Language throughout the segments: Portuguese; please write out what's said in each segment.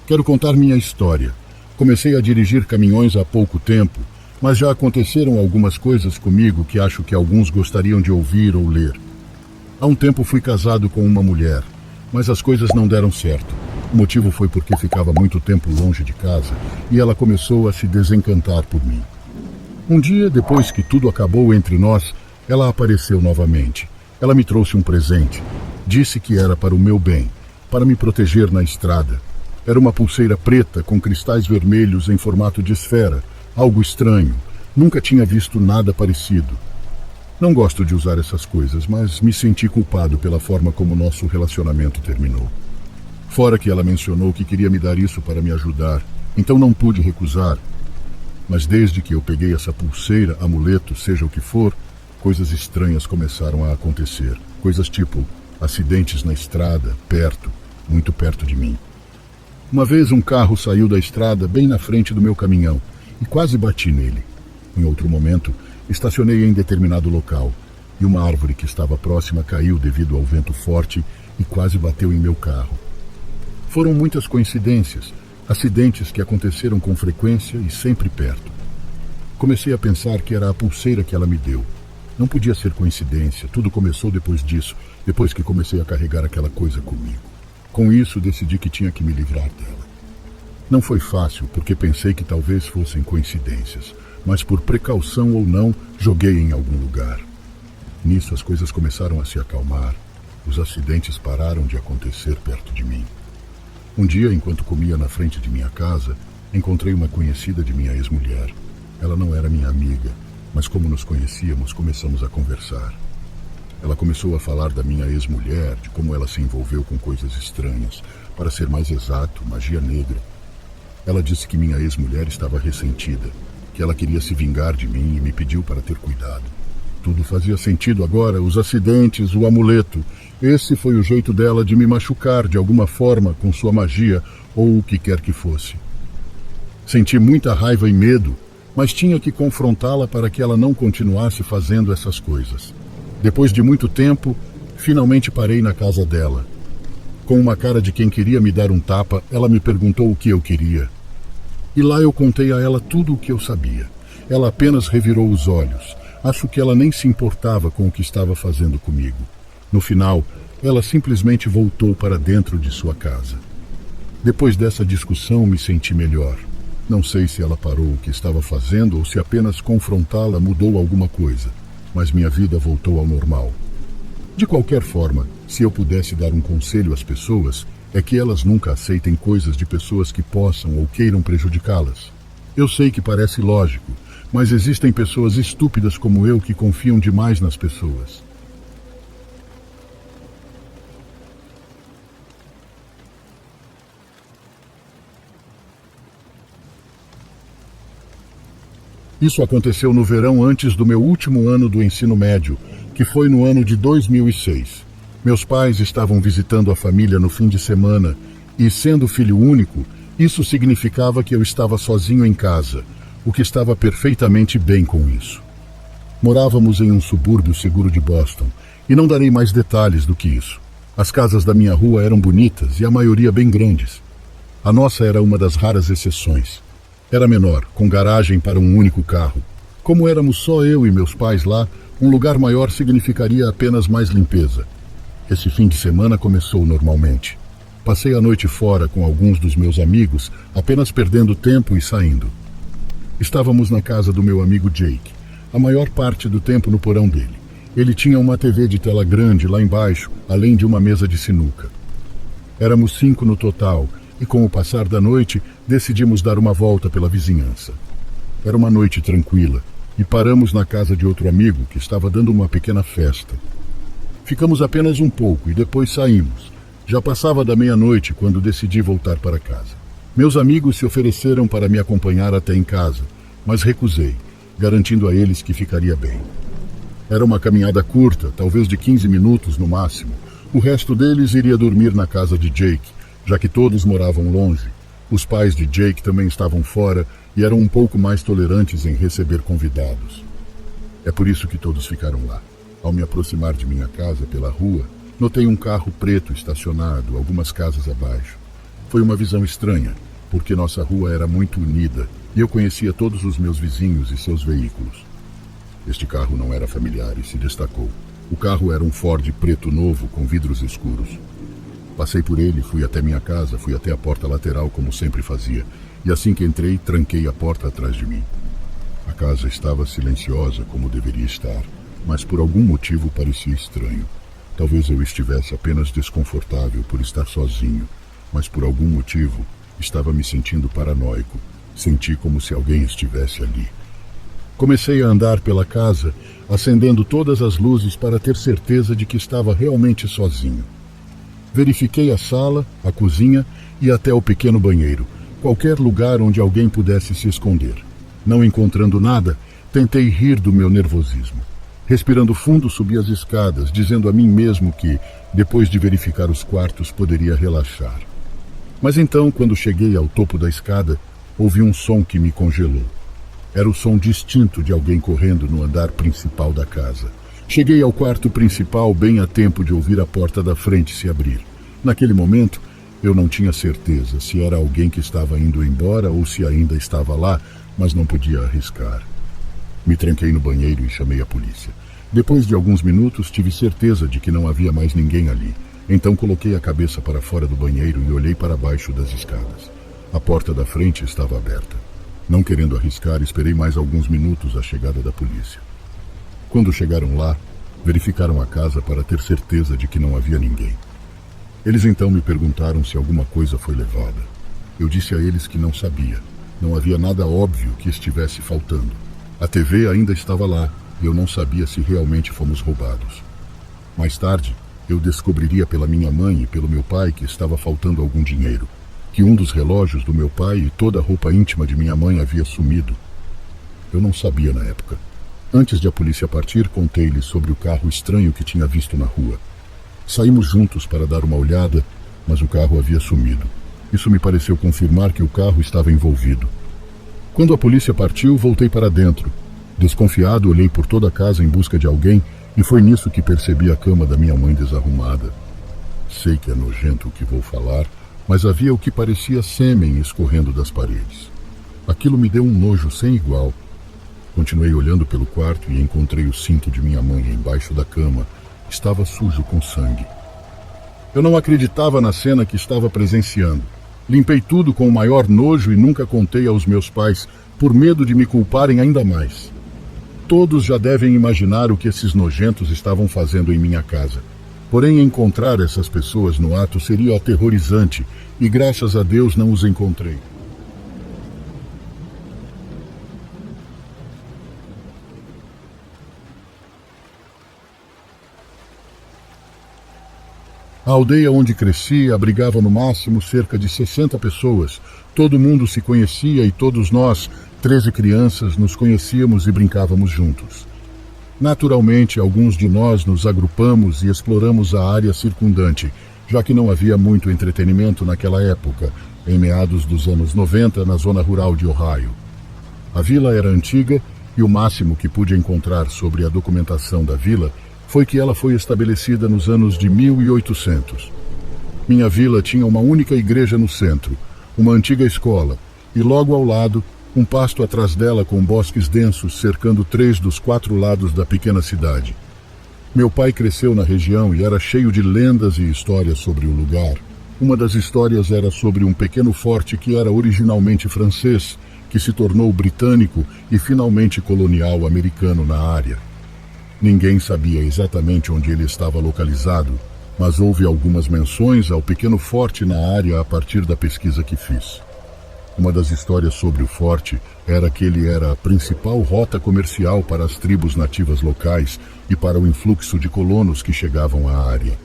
Quero contar minha história. Comecei a dirigir caminhões há pouco tempo, mas já aconteceram algumas coisas comigo que acho que alguns gostariam de ouvir ou ler. Há um tempo fui casado com uma mulher, mas as coisas não deram certo. O motivo foi porque ficava muito tempo longe de casa e ela começou a se desencantar por mim. Um dia, depois que tudo acabou entre nós, ela apareceu novamente. Ela me trouxe um presente. Disse que era para o meu bem, para me proteger na estrada. Era uma pulseira preta com cristais vermelhos em formato de esfera, algo estranho. Nunca tinha visto nada parecido. Não gosto de usar essas coisas, mas me senti culpado pela forma como nosso relacionamento terminou. Fora que ela mencionou que queria me dar isso para me ajudar, então não pude recusar. Mas desde que eu peguei essa pulseira, amuleto, seja o que for, coisas estranhas começaram a acontecer. Coisas tipo acidentes na estrada, perto, muito perto de mim. Uma vez um carro saiu da estrada bem na frente do meu caminhão e quase bati nele. Em outro momento, estacionei em determinado local e uma árvore que estava próxima caiu devido ao vento forte e quase bateu em meu carro. Foram muitas coincidências, acidentes que aconteceram com frequência e sempre perto. Comecei a pensar que era a pulseira que ela me deu. Não podia ser coincidência, tudo começou depois disso, depois que comecei a carregar aquela coisa comigo. Com isso, decidi que tinha que me livrar dela. Não foi fácil, porque pensei que talvez fossem coincidências, mas por precaução ou não, joguei em algum lugar. Nisso, as coisas começaram a se acalmar. Os acidentes pararam de acontecer perto de mim. Um dia, enquanto comia na frente de minha casa, encontrei uma conhecida de minha ex-mulher. Ela não era minha amiga, mas como nos conhecíamos, começamos a conversar. Ela começou a falar da minha ex-mulher, de como ela se envolveu com coisas estranhas, para ser mais exato, magia negra. Ela disse que minha ex-mulher estava ressentida, que ela queria se vingar de mim e me pediu para ter cuidado. Tudo fazia sentido agora, os acidentes, o amuleto. Esse foi o jeito dela de me machucar de alguma forma com sua magia ou o que quer que fosse. Senti muita raiva e medo, mas tinha que confrontá-la para que ela não continuasse fazendo essas coisas. Depois de muito tempo, finalmente parei na casa dela. Com uma cara de quem queria me dar um tapa, ela me perguntou o que eu queria. E lá eu contei a ela tudo o que eu sabia. Ela apenas revirou os olhos. Acho que ela nem se importava com o que estava fazendo comigo. No final, ela simplesmente voltou para dentro de sua casa. Depois dessa discussão, me senti melhor. Não sei se ela parou o que estava fazendo ou se apenas confrontá-la mudou alguma coisa, mas minha vida voltou ao normal. De qualquer forma, se eu pudesse dar um conselho às pessoas, é que elas nunca aceitem coisas de pessoas que possam ou queiram prejudicá-las. Eu sei que parece lógico, mas existem pessoas estúpidas como eu que confiam demais nas pessoas. Isso aconteceu no verão antes do meu último ano do ensino médio, que foi no ano de 2006. Meus pais estavam visitando a família no fim de semana e, sendo filho único, isso significava que eu estava sozinho em casa, o que estava perfeitamente bem com isso. Morávamos em um subúrbio seguro de Boston, e não darei mais detalhes do que isso. As casas da minha rua eram bonitas e a maioria bem grandes. A nossa era uma das raras exceções. Era menor, com garagem para um único carro. Como éramos só eu e meus pais lá, um lugar maior significaria apenas mais limpeza. Esse fim de semana começou normalmente. Passei a noite fora com alguns dos meus amigos, apenas perdendo tempo e saindo. Estávamos na casa do meu amigo Jake, a maior parte do tempo no porão dele. Ele tinha uma TV de tela grande lá embaixo, além de uma mesa de sinuca. Éramos 5 no total, e com o passar da noite, decidimos dar uma volta pela vizinhança. Era uma noite tranquila, e paramos na casa de outro amigo que estava dando uma pequena festa. Ficamos apenas um pouco e depois saímos. Já passava da meia-noite quando decidi voltar para casa. Meus amigos se ofereceram para me acompanhar até em casa, mas recusei, garantindo a eles que ficaria bem. Era uma caminhada curta, talvez de 15 minutos no máximo. O resto deles iria dormir na casa de Jake, já que todos moravam longe. Os pais de Jake também estavam fora e eram um pouco mais tolerantes em receber convidados. É por isso que todos ficaram lá. Ao me aproximar de minha casa pela rua, notei um carro preto estacionado algumas casas abaixo. Foi uma visão estranha, porque nossa rua era muito unida e eu conhecia todos os meus vizinhos e seus veículos. Este carro não era familiar e se destacou. O carro era um Ford preto novo com vidros escuros. Passei por ele, fui até minha casa, fui até a porta lateral como sempre fazia, e assim que entrei, tranquei a porta atrás de mim. A casa estava silenciosa como deveria estar, mas por algum motivo parecia estranho. Talvez eu estivesse apenas desconfortável por estar sozinho, mas por algum motivo estava me sentindo paranoico. Senti como se alguém estivesse ali. Comecei a andar pela casa, acendendo todas as luzes para ter certeza de que estava realmente sozinho. Verifiquei a sala, a cozinha e até o pequeno banheiro, qualquer lugar onde alguém pudesse se esconder. Não encontrando nada, tentei rir do meu nervosismo. Respirando fundo, subi as escadas, dizendo a mim mesmo que, depois de verificar os quartos, poderia relaxar. Mas então, quando cheguei ao topo da escada, ouvi um som que me congelou. Era o som distinto de alguém correndo no andar principal da casa. Cheguei ao quarto principal bem a tempo de ouvir a porta da frente se abrir. Naquele momento, eu não tinha certeza se era alguém que estava indo embora ou se ainda estava lá, mas não podia arriscar. Me tranquei no banheiro e chamei a polícia. Depois de alguns minutos, tive certeza de que não havia mais ninguém ali. Então coloquei a cabeça para fora do banheiro e olhei para baixo das escadas. A porta da frente estava aberta. Não querendo arriscar, esperei mais alguns minutos a chegada da polícia. Quando chegaram lá, verificaram a casa para ter certeza de que não havia ninguém. Eles então me perguntaram se alguma coisa foi levada. Eu disse a eles que não sabia. Não havia nada óbvio que estivesse faltando. A TV ainda estava lá e eu não sabia se realmente fomos roubados. Mais tarde, eu descobriria pela minha mãe e pelo meu pai que estava faltando algum dinheiro, que um dos relógios do meu pai e toda a roupa íntima de minha mãe havia sumido. Eu não sabia na época. Antes de a polícia partir, contei-lhes sobre o carro estranho que tinha visto na rua. Saímos juntos para dar uma olhada, mas o carro havia sumido. Isso me pareceu confirmar que o carro estava envolvido. Quando a polícia partiu, voltei para dentro. Desconfiado, olhei por toda a casa em busca de alguém e foi nisso que percebi a cama da minha mãe desarrumada. Sei que é nojento o que vou falar, mas havia o que parecia sêmen escorrendo das paredes. Aquilo me deu um nojo sem igual. Continuei olhando pelo quarto e encontrei o cinto de minha mãe embaixo da cama. Estava sujo com sangue. Eu não acreditava na cena que estava presenciando. Limpei tudo com o maior nojo e nunca contei aos meus pais, por medo de me culparem ainda mais. Todos já devem imaginar o que esses nojentos estavam fazendo em minha casa. Porém, encontrar essas pessoas no ato seria aterrorizante e graças a Deus não os encontrei. A aldeia onde cresci abrigava no máximo cerca de 60 pessoas. Todo mundo se conhecia e todos nós, 13 crianças, nos conhecíamos e brincávamos juntos. Naturalmente, alguns de nós nos agrupamos e exploramos a área circundante, já que não havia muito entretenimento naquela época, em meados dos anos 90, na zona rural de Ohio. A vila era antiga e o máximo que pude encontrar sobre a documentação da vila foi que ela foi estabelecida nos anos de 1800. Minha vila tinha uma única igreja no centro, uma antiga escola, e logo ao lado, um pasto atrás dela com bosques densos cercando 3 dos 4 lados da pequena cidade. Meu pai cresceu na região e era cheio de lendas e histórias sobre o lugar. Uma das histórias era sobre um pequeno forte que era originalmente francês, que se tornou britânico e finalmente colonial americano na área. Ninguém sabia exatamente onde ele estava localizado, mas houve algumas menções ao pequeno forte na área a partir da pesquisa que fiz. Uma das histórias sobre o forte era que ele era a principal rota comercial para as tribos nativas locais e para o influxo de colonos que chegavam à área.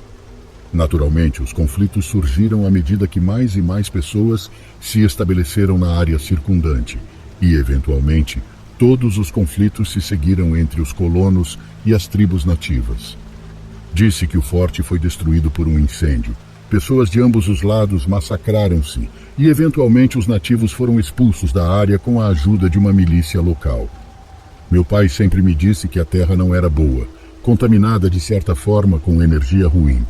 Naturalmente, os conflitos surgiram à medida que mais e mais pessoas se estabeleceram na área circundante e, eventualmente, todos os conflitos se seguiram entre os colonos e as tribos nativas. Disse que o forte foi destruído por um incêndio. Pessoas de ambos os lados massacraram-se e, eventualmente, os nativos foram expulsos da área com a ajuda de uma milícia local. Meu pai sempre me disse que a terra não era boa, contaminada de certa forma com energia ruim.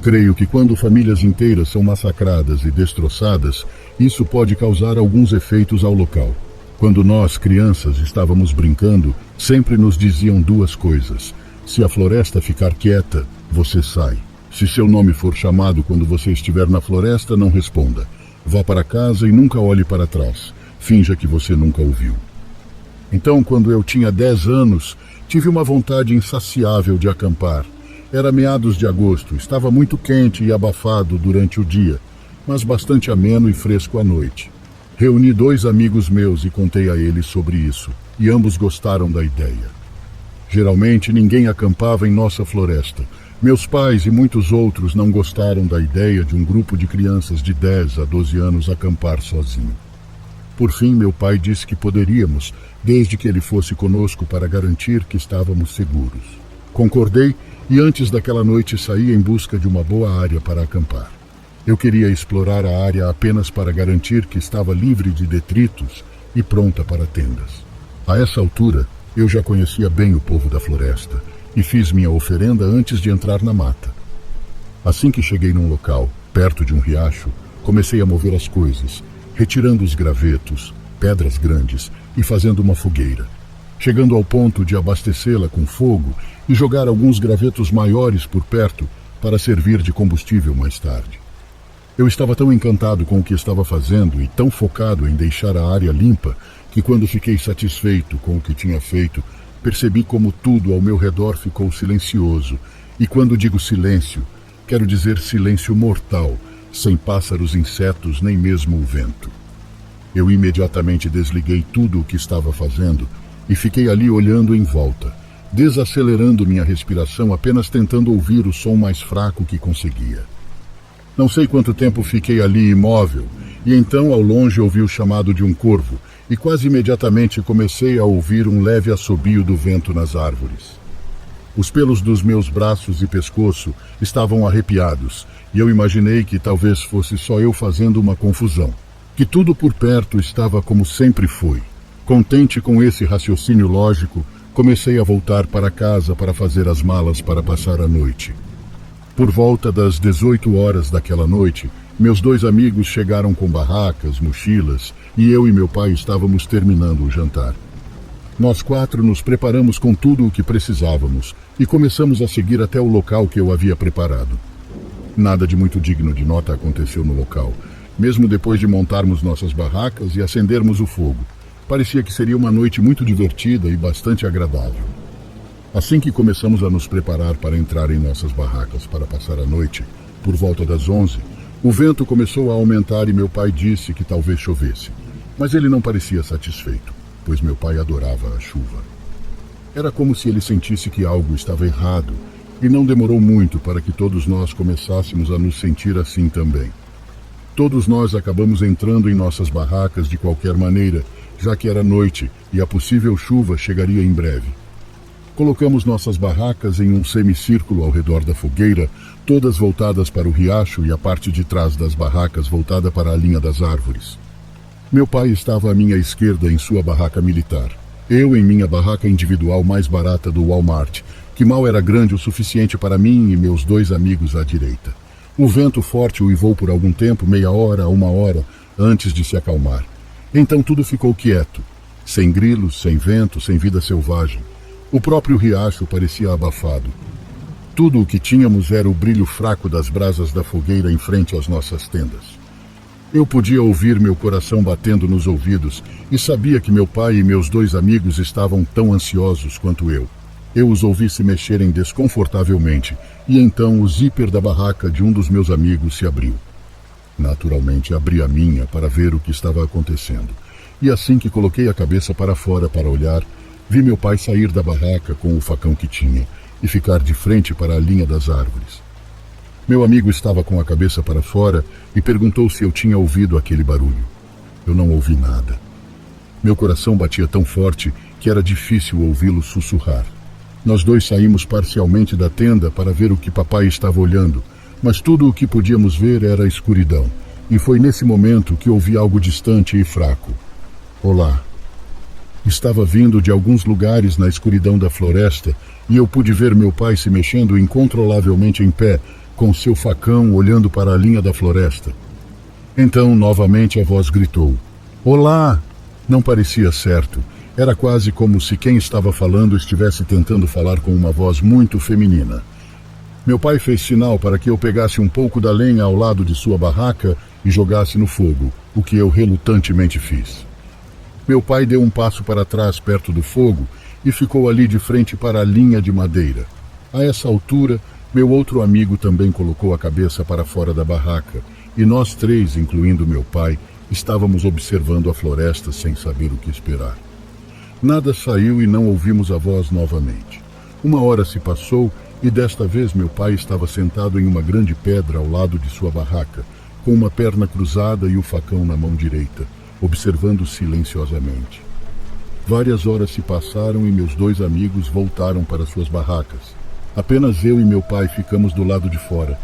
Creio que quando famílias inteiras são massacradas e destroçadas, isso pode causar alguns efeitos ao local. Quando nós, crianças, estávamos brincando, sempre nos diziam duas coisas. Se a floresta ficar quieta, você sai. Se seu nome for chamado quando você estiver na floresta, não responda. Vá para casa e nunca olhe para trás. Finja que você nunca ouviu. Então, quando eu tinha 10 anos, tive uma vontade insaciável de acampar. Era meados de agosto, estava muito quente e abafado durante o dia, mas bastante ameno e fresco à noite. Reuni 2 amigos meus e contei a eles sobre isso, e ambos gostaram da ideia. Geralmente ninguém acampava em nossa floresta. Meus pais e muitos outros não gostaram da ideia de um grupo de crianças de 10 a 12 anos acampar sozinho. Por fim, meu pai disse que poderíamos, desde que ele fosse conosco para garantir que estávamos seguros. Concordei e antes daquela noite saí em busca de uma boa área para acampar. Eu queria explorar a área apenas para garantir que estava livre de detritos e pronta para tendas. A essa altura, eu já conhecia bem o povo da floresta e fiz minha oferenda antes de entrar na mata. Assim que cheguei num local, perto de um riacho, comecei a mover as coisas, retirando os gravetos, pedras grandes e fazendo uma fogueira, chegando ao ponto de abastecê-la com fogo e jogar alguns gravetos maiores por perto para servir de combustível mais tarde. Eu estava tão encantado com o que estava fazendo e tão focado em deixar a área limpa que quando fiquei satisfeito com o que tinha feito, percebi como tudo ao meu redor ficou silencioso. E quando digo silêncio, quero dizer silêncio mortal, sem pássaros, insetos, nem mesmo o vento. Eu imediatamente desliguei tudo o que estava fazendo e fiquei ali olhando em volta, desacelerando minha respiração, apenas tentando ouvir o som mais fraco que conseguia. Não sei quanto tempo fiquei ali imóvel, e então ao longe ouvi o chamado de um corvo, e quase imediatamente comecei a ouvir um leve assobio do vento nas árvores. Os pelos dos meus braços e pescoço estavam arrepiados, e eu imaginei que talvez fosse só eu fazendo uma confusão, que tudo por perto estava como sempre foi. Contente com esse raciocínio lógico, comecei a voltar para casa para fazer as malas para passar a noite. Por volta das 18 horas daquela noite, meus 2 amigos chegaram com barracas, mochilas, e eu e meu pai estávamos terminando o jantar. Nós 4 nos preparamos com tudo o que precisávamos e começamos a seguir até o local que eu havia preparado. Nada de muito digno de nota aconteceu no local, mesmo depois de montarmos nossas barracas e acendermos o fogo. Parecia que seria uma noite muito divertida e bastante agradável. Assim que começamos a nos preparar para entrar em nossas barracas para passar a noite, por volta das 11, o vento começou a aumentar e meu pai disse que talvez chovesse. Mas ele não parecia satisfeito, pois meu pai adorava a chuva. Era como se ele sentisse que algo estava errado, e não demorou muito para que todos nós começássemos a nos sentir assim também. Todos nós acabamos entrando em nossas barracas de qualquer maneira, já que era noite e a possível chuva chegaria em breve. Colocamos nossas barracas em um semicírculo ao redor da fogueira, todas voltadas para o riacho e a parte de trás das barracas voltada para a linha das árvores. Meu pai estava à minha esquerda em sua barraca militar. Eu em minha barraca individual mais barata do Walmart, que mal era grande o suficiente para mim e meus 2 amigos à direita. O vento forte uivou por algum tempo, meia hora a 1 hora, antes de se acalmar. Então tudo ficou quieto, sem grilos, sem vento, sem vida selvagem. O próprio riacho parecia abafado. Tudo o que tínhamos era o brilho fraco das brasas da fogueira em frente às nossas tendas. Eu podia ouvir meu coração batendo nos ouvidos e sabia que meu pai e meus 2 amigos estavam tão ansiosos quanto eu. Eu os ouvi se mexerem desconfortavelmente e então o zíper da barraca de um dos meus amigos se abriu. Naturalmente abri a minha para ver o que estava acontecendo. E assim que coloquei a cabeça para fora para olhar, vi meu pai sair da barraca com o facão que tinha e ficar de frente para a linha das árvores. Meu amigo estava com a cabeça para fora e perguntou se eu tinha ouvido aquele barulho. Eu não ouvi nada. Meu coração batia tão forte que era difícil ouvi-lo sussurrar. Nós 2 saímos parcialmente da tenda para ver o que papai estava olhando, mas tudo o que podíamos ver era a escuridão, e foi nesse momento que ouvi algo distante e fraco. Olá. Estava vindo de alguns lugares na escuridão da floresta e eu pude ver meu pai se mexendo incontrolavelmente em pé, com seu facão olhando para a linha da floresta. Então, novamente, a voz gritou: "Olá!" Não parecia certo. Era quase como se quem estava falando estivesse tentando falar com uma voz muito feminina. Meu pai fez sinal para que eu pegasse um pouco da lenha ao lado de sua barraca e jogasse no fogo, o que eu relutantemente fiz. Meu pai deu um passo para trás perto do fogo e ficou ali de frente para a linha de madeira. A essa altura, meu outro amigo também colocou a cabeça para fora da barraca, e nós três, incluindo meu pai, estávamos observando a floresta sem saber o que esperar. Nada saiu e não ouvimos a voz novamente. Uma hora se passou e desta vez meu pai estava sentado em uma grande pedra ao lado de sua barraca, com uma perna cruzada e o facão na mão direita, observando silenciosamente. Várias horas se passaram e meus dois amigos voltaram para suas barracas. Apenas eu e meu pai ficamos do lado de fora.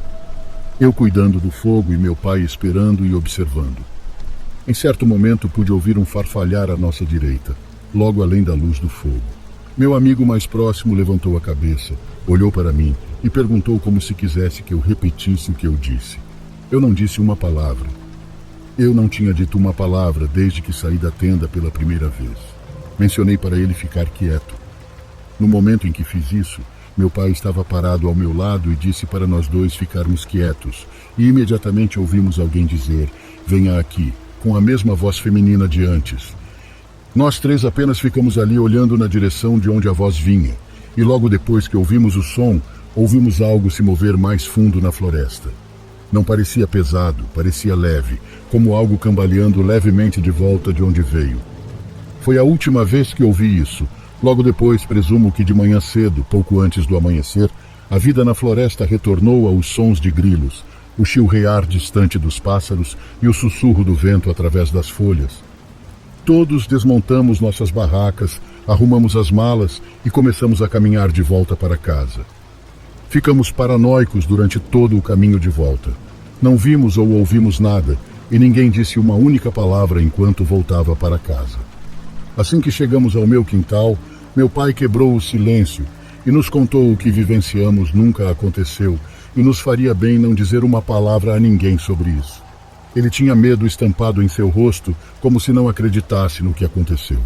Eu cuidando do fogo e meu pai esperando e observando. Em certo momento pude ouvir um farfalhar à nossa direita, logo além da luz do fogo. Meu amigo mais próximo levantou a cabeça, olhou para mim e perguntou como se quisesse que eu repetisse o que eu disse. Eu não disse uma palavra. Eu não tinha dito uma palavra desde que saí da tenda pela primeira vez. Mencionei para ele ficar quieto. No momento em que fiz isso, meu pai estava parado ao meu lado e disse para nós dois ficarmos quietos, e imediatamente ouvimos alguém dizer: "Venha aqui", com a mesma voz feminina de antes. Nós três apenas ficamos ali olhando na direção de onde a voz vinha, e logo depois que ouvimos o som, ouvimos algo se mover mais fundo na floresta. Não parecia pesado, parecia leve, como algo cambaleando levemente de volta de onde veio. Foi a última vez que ouvi isso. Logo depois, presumo que de manhã cedo, pouco antes do amanhecer, a vida na floresta retornou aos sons de grilos, o chilrear distante dos pássaros e o sussurro do vento através das folhas. Todos desmontamos nossas barracas, arrumamos as malas e começamos a caminhar de volta para casa. Ficamos paranoicos durante todo o caminho de volta. Não vimos ou ouvimos nada e ninguém disse uma única palavra enquanto voltava para casa. Assim que chegamos ao meu quintal, meu pai quebrou o silêncio e nos contou o que vivenciamos nunca aconteceu e nos faria bem não dizer uma palavra a ninguém sobre isso. Ele tinha medo estampado em seu rosto, como se não acreditasse no que aconteceu.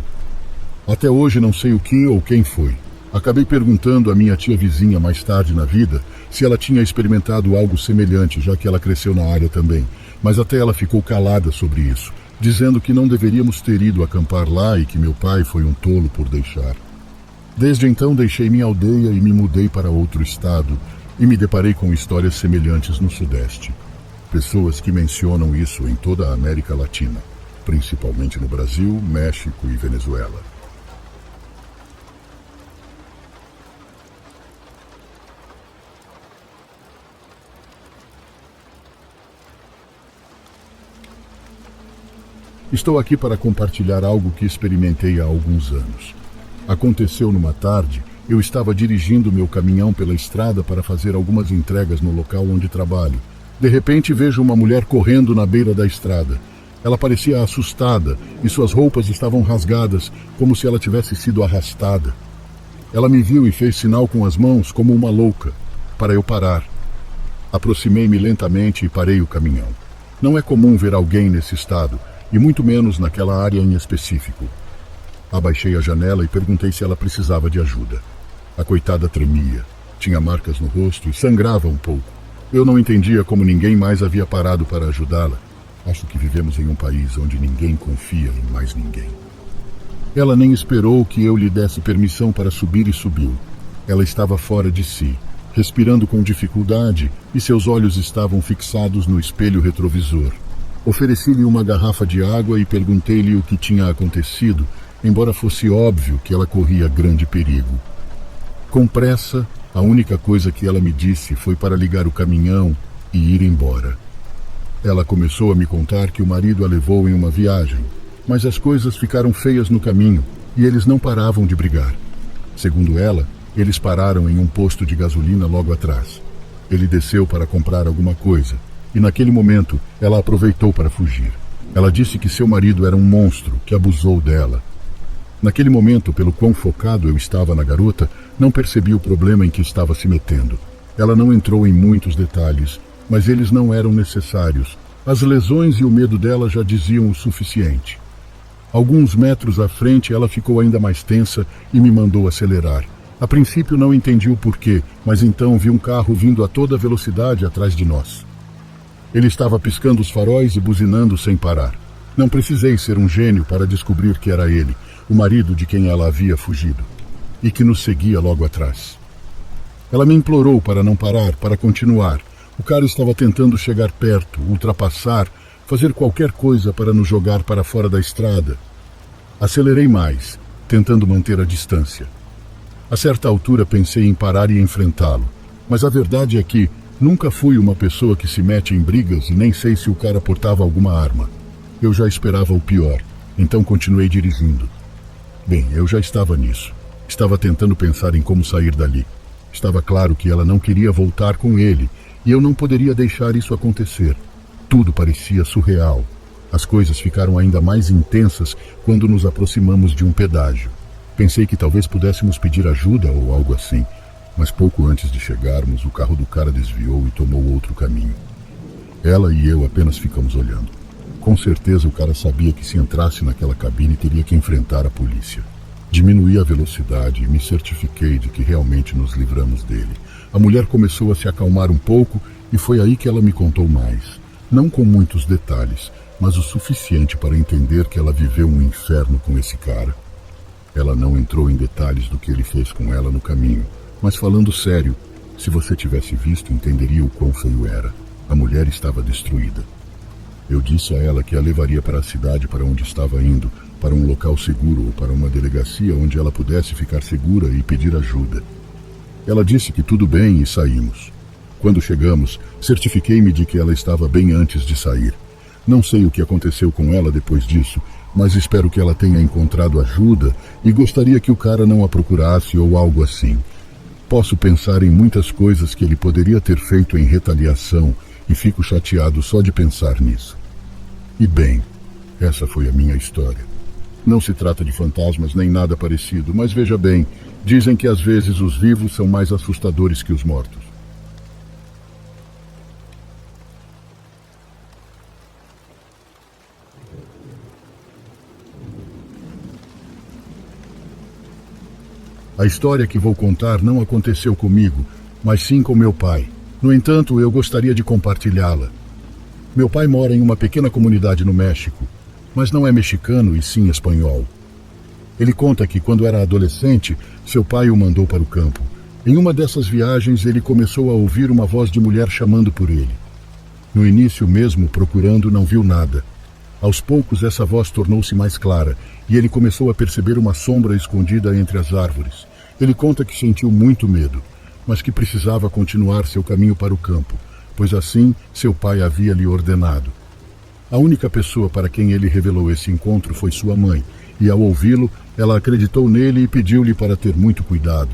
Até hoje não sei o que ou quem foi. Acabei perguntando à minha tia vizinha mais tarde na vida se ela tinha experimentado algo semelhante, já que ela cresceu na área também, mas até ela ficou calada sobre isso, dizendo que não deveríamos ter ido acampar lá e que meu pai foi um tolo por deixar. Desde então deixei minha aldeia e me mudei para outro estado e me deparei com histórias semelhantes no Sudeste. Pessoas que mencionam isso em toda a América Latina, principalmente no Brasil, México e Venezuela. Estou aqui para compartilhar algo que experimentei há alguns anos. Aconteceu numa tarde, eu estava dirigindo meu caminhão pela estrada para fazer algumas entregas no local onde trabalho. De repente vejo uma mulher correndo na beira da estrada. Ela parecia assustada e suas roupas estavam rasgadas, como se ela tivesse sido arrastada. Ela me viu e fez sinal com as mãos, como uma louca, para eu parar. Aproximei-me lentamente e parei o caminhão. Não é comum ver alguém nesse estado, e muito menos naquela área em específico. Abaixei a janela e perguntei se ela precisava de ajuda. A coitada tremia, tinha marcas no rosto e sangrava um pouco. Eu não entendia como ninguém mais havia parado para ajudá-la. Acho que vivemos em um país onde ninguém confia em mais ninguém. Ela nem esperou que eu lhe desse permissão para subir e subiu. Ela estava fora de si, respirando com dificuldade e seus olhos estavam fixados no espelho retrovisor. Ofereci-lhe uma garrafa de água e perguntei-lhe o que tinha acontecido, embora fosse óbvio que ela corria grande perigo. Com pressa, a única coisa que ela me disse foi para ligar o caminhão e ir embora. Ela começou a me contar que o marido a levou em uma viagem, mas as coisas ficaram feias no caminho e eles não paravam de brigar. Segundo ela, eles pararam em um posto de gasolina logo atrás. Ele desceu para comprar alguma coisa e naquele momento ela aproveitou para fugir. Ela disse que seu marido era um monstro que abusou dela. Naquele momento, pelo quão focado eu estava na garota, não percebi o problema em que estava se metendo. Ela não entrou em muitos detalhes, mas eles não eram necessários. As lesões e o medo dela já diziam o suficiente. Alguns metros à frente, ela ficou ainda mais tensa e me mandou acelerar. A princípio não entendi o porquê, mas então vi um carro vindo a toda velocidade atrás de nós. Ele estava piscando os faróis e buzinando sem parar. Não precisei ser um gênio para descobrir que era ele, o marido de quem ela havia fugido, e que nos seguia logo atrás. Ela me implorou para não parar, para continuar. O cara estava tentando chegar perto, ultrapassar, fazer qualquer coisa para nos jogar para fora da estrada. Acelerei mais, tentando manter a distância. A certa altura pensei em parar e enfrentá-lo, mas a verdade é que nunca fui uma pessoa que se mete em brigas e nem sei se o cara portava alguma arma. Eu já esperava o pior, então continuei dirigindo. Bem, eu já estava nisso. Estava tentando pensar em como sair dali. Estava claro que ela não queria voltar com ele, e eu não poderia deixar isso acontecer. Tudo parecia surreal. As coisas ficaram ainda mais intensas quando nos aproximamos de um pedágio. Pensei que talvez pudéssemos pedir ajuda ou algo assim, mas pouco antes de chegarmos, o carro do cara desviou e tomou outro caminho. Ela e eu apenas ficamos olhando. Com certeza o cara sabia que se entrasse naquela cabine teria que enfrentar a polícia. Diminuí a velocidade e me certifiquei de que realmente nos livramos dele. A mulher começou a se acalmar um pouco e foi aí que ela me contou mais. Não com muitos detalhes, mas o suficiente para entender que ela viveu um inferno com esse cara. Ela não entrou em detalhes do que ele fez com ela no caminho, mas falando sério, se você tivesse visto, entenderia o quão feio era. A mulher estava destruída. Eu disse a ela que a levaria para a cidade para onde estava indo, para um local seguro ou para uma delegacia onde ela pudesse ficar segura e pedir ajuda. Ela disse que tudo bem e saímos. Quando chegamos, certifiquei-me de que ela estava bem antes de sair. Não sei o que aconteceu com ela depois disso, mas espero que ela tenha encontrado ajuda e gostaria que o cara não a procurasse ou algo assim. Posso pensar em muitas coisas que ele poderia ter feito em retaliação e fico chateado só de pensar nisso. E bem, essa foi a minha história. Não se trata de fantasmas nem nada parecido, mas veja bem, dizem que às vezes os vivos são mais assustadores que os mortos. A história que vou contar não aconteceu comigo, mas sim com meu pai. No entanto, eu gostaria de compartilhá-la. Meu pai mora em uma pequena comunidade no México, mas não é mexicano e sim espanhol. Ele conta que, quando era adolescente, seu pai o mandou para o campo. Em uma dessas viagens, ele começou a ouvir uma voz de mulher chamando por ele. No início mesmo, procurando, não viu nada. Aos poucos, essa voz tornou-se mais clara e ele começou a perceber uma sombra escondida entre as árvores. Ele conta que sentiu muito medo, mas que precisava continuar seu caminho para o campo, pois assim seu pai havia lhe ordenado. A única pessoa para quem ele revelou esse encontro foi sua mãe, e ao ouvi-lo, ela acreditou nele e pediu-lhe para ter muito cuidado.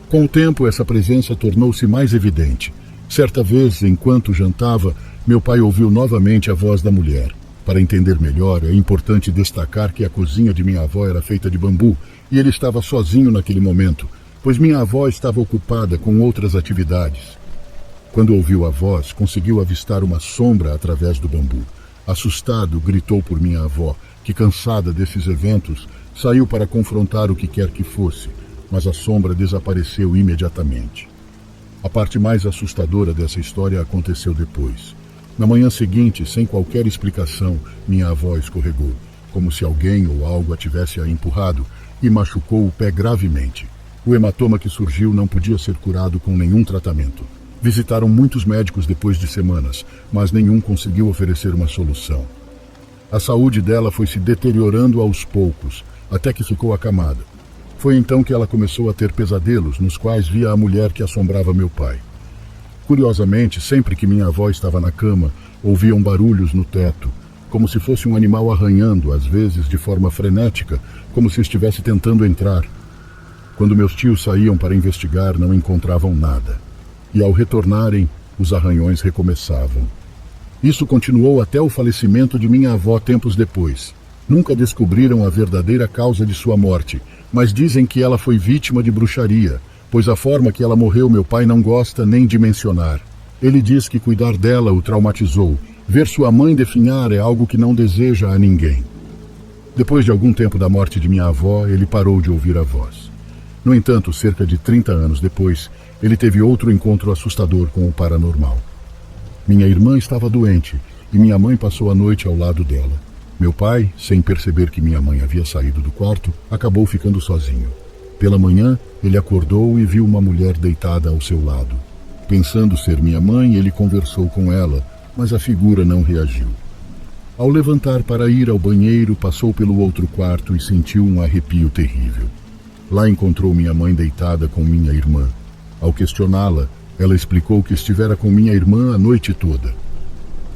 Com o tempo, essa presença tornou-se mais evidente. Certa vez, enquanto jantava, meu pai ouviu novamente a voz da mulher. Para entender melhor, é importante destacar que a cozinha de minha avó era feita de bambu e ele estava sozinho naquele momento, pois minha avó estava ocupada com outras atividades. Quando ouviu a voz, conseguiu avistar uma sombra através do bambu. Assustado, gritou por minha avó, que, cansada desses eventos, saiu para confrontar o que quer que fosse, mas a sombra desapareceu imediatamente. A parte mais assustadora dessa história aconteceu depois. Na manhã seguinte, sem qualquer explicação, minha avó escorregou, como se alguém ou algo a tivesse a empurrado, e machucou o pé gravemente. O hematoma que surgiu não podia ser curado com nenhum tratamento. Visitaram muitos médicos depois de semanas, mas nenhum conseguiu oferecer uma solução. A saúde dela foi se deteriorando aos poucos, até que ficou acamada. Foi então que ela começou a ter pesadelos, nos quais via a mulher que assombrava meu pai. Curiosamente, sempre que minha avó estava na cama, ouviam barulhos no teto, como se fosse um animal arranhando, às vezes de forma frenética, como se estivesse tentando entrar. Quando meus tios saíam para investigar, não encontravam nada. E ao retornarem, os arranhões recomeçavam. Isso continuou até o falecimento de minha avó tempos depois. Nunca descobriram a verdadeira causa de sua morte, mas dizem que ela foi vítima de bruxaria, pois a forma que ela morreu meu pai não gosta nem de mencionar. Ele diz que cuidar dela o traumatizou. Ver sua mãe definhar é algo que não deseja a ninguém. Depois de algum tempo da morte de minha avó, ele parou de ouvir a voz. No entanto, cerca de 30 anos depois, ele teve outro encontro assustador com o paranormal. Minha irmã estava doente e minha mãe passou a noite ao lado dela. Meu pai, sem perceber que minha mãe havia saído do quarto, acabou ficando sozinho. Pela manhã, ele acordou e viu uma mulher deitada ao seu lado. Pensando ser minha mãe, ele conversou com ela, mas a figura não reagiu. Ao levantar para ir ao banheiro, passou pelo outro quarto e sentiu um arrepio terrível. Lá encontrou minha mãe deitada com minha irmã. Ao questioná-la, ela explicou que estivera com minha irmã a noite toda.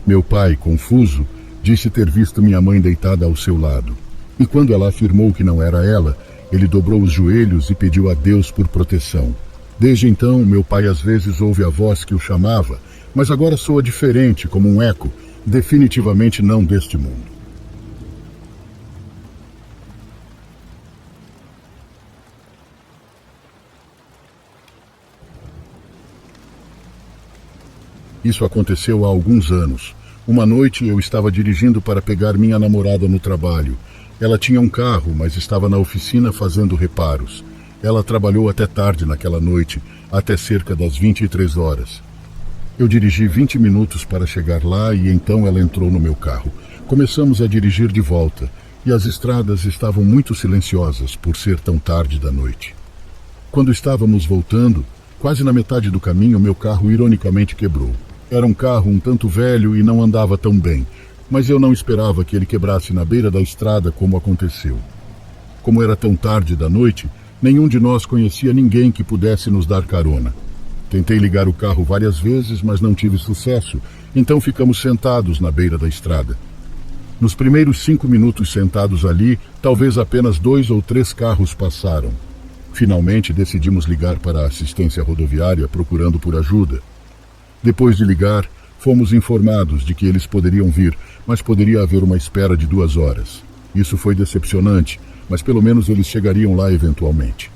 Meu pai, confuso, disse ter visto minha mãe deitada ao seu lado. E quando ela afirmou que não era ela, ele dobrou os joelhos e pediu a Deus por proteção. Desde então, meu pai às vezes ouve a voz que o chamava, mas agora soa diferente, como um eco, definitivamente não deste mundo. Isso aconteceu há alguns anos. Uma noite eu estava dirigindo para pegar minha namorada no trabalho. Ela tinha um carro, mas estava na oficina fazendo reparos. Ela trabalhou até tarde naquela noite, até cerca das 23 horas. Eu dirigi 20 minutos para chegar lá e então ela entrou no meu carro. Começamos a dirigir de volta e as estradas estavam muito silenciosas por ser tão tarde da noite. Quando estávamos voltando, quase na metade do caminho, meu carro ironicamente quebrou. Era um carro um tanto velho e não andava tão bem, mas eu não esperava que ele quebrasse na beira da estrada como aconteceu. Como era tão tarde da noite, nenhum de nós conhecia ninguém que pudesse nos dar carona. Tentei ligar o carro várias vezes, mas não tive sucesso, então ficamos sentados na beira da estrada. Nos primeiros 5 minutos sentados ali, talvez apenas 2 ou 3 carros passaram. Finalmente decidimos ligar para a assistência rodoviária procurando por ajuda. Depois de ligar, fomos informados de que eles poderiam vir, mas poderia haver uma espera de 2 horas. Isso foi decepcionante, mas pelo menos eles chegariam lá eventualmente.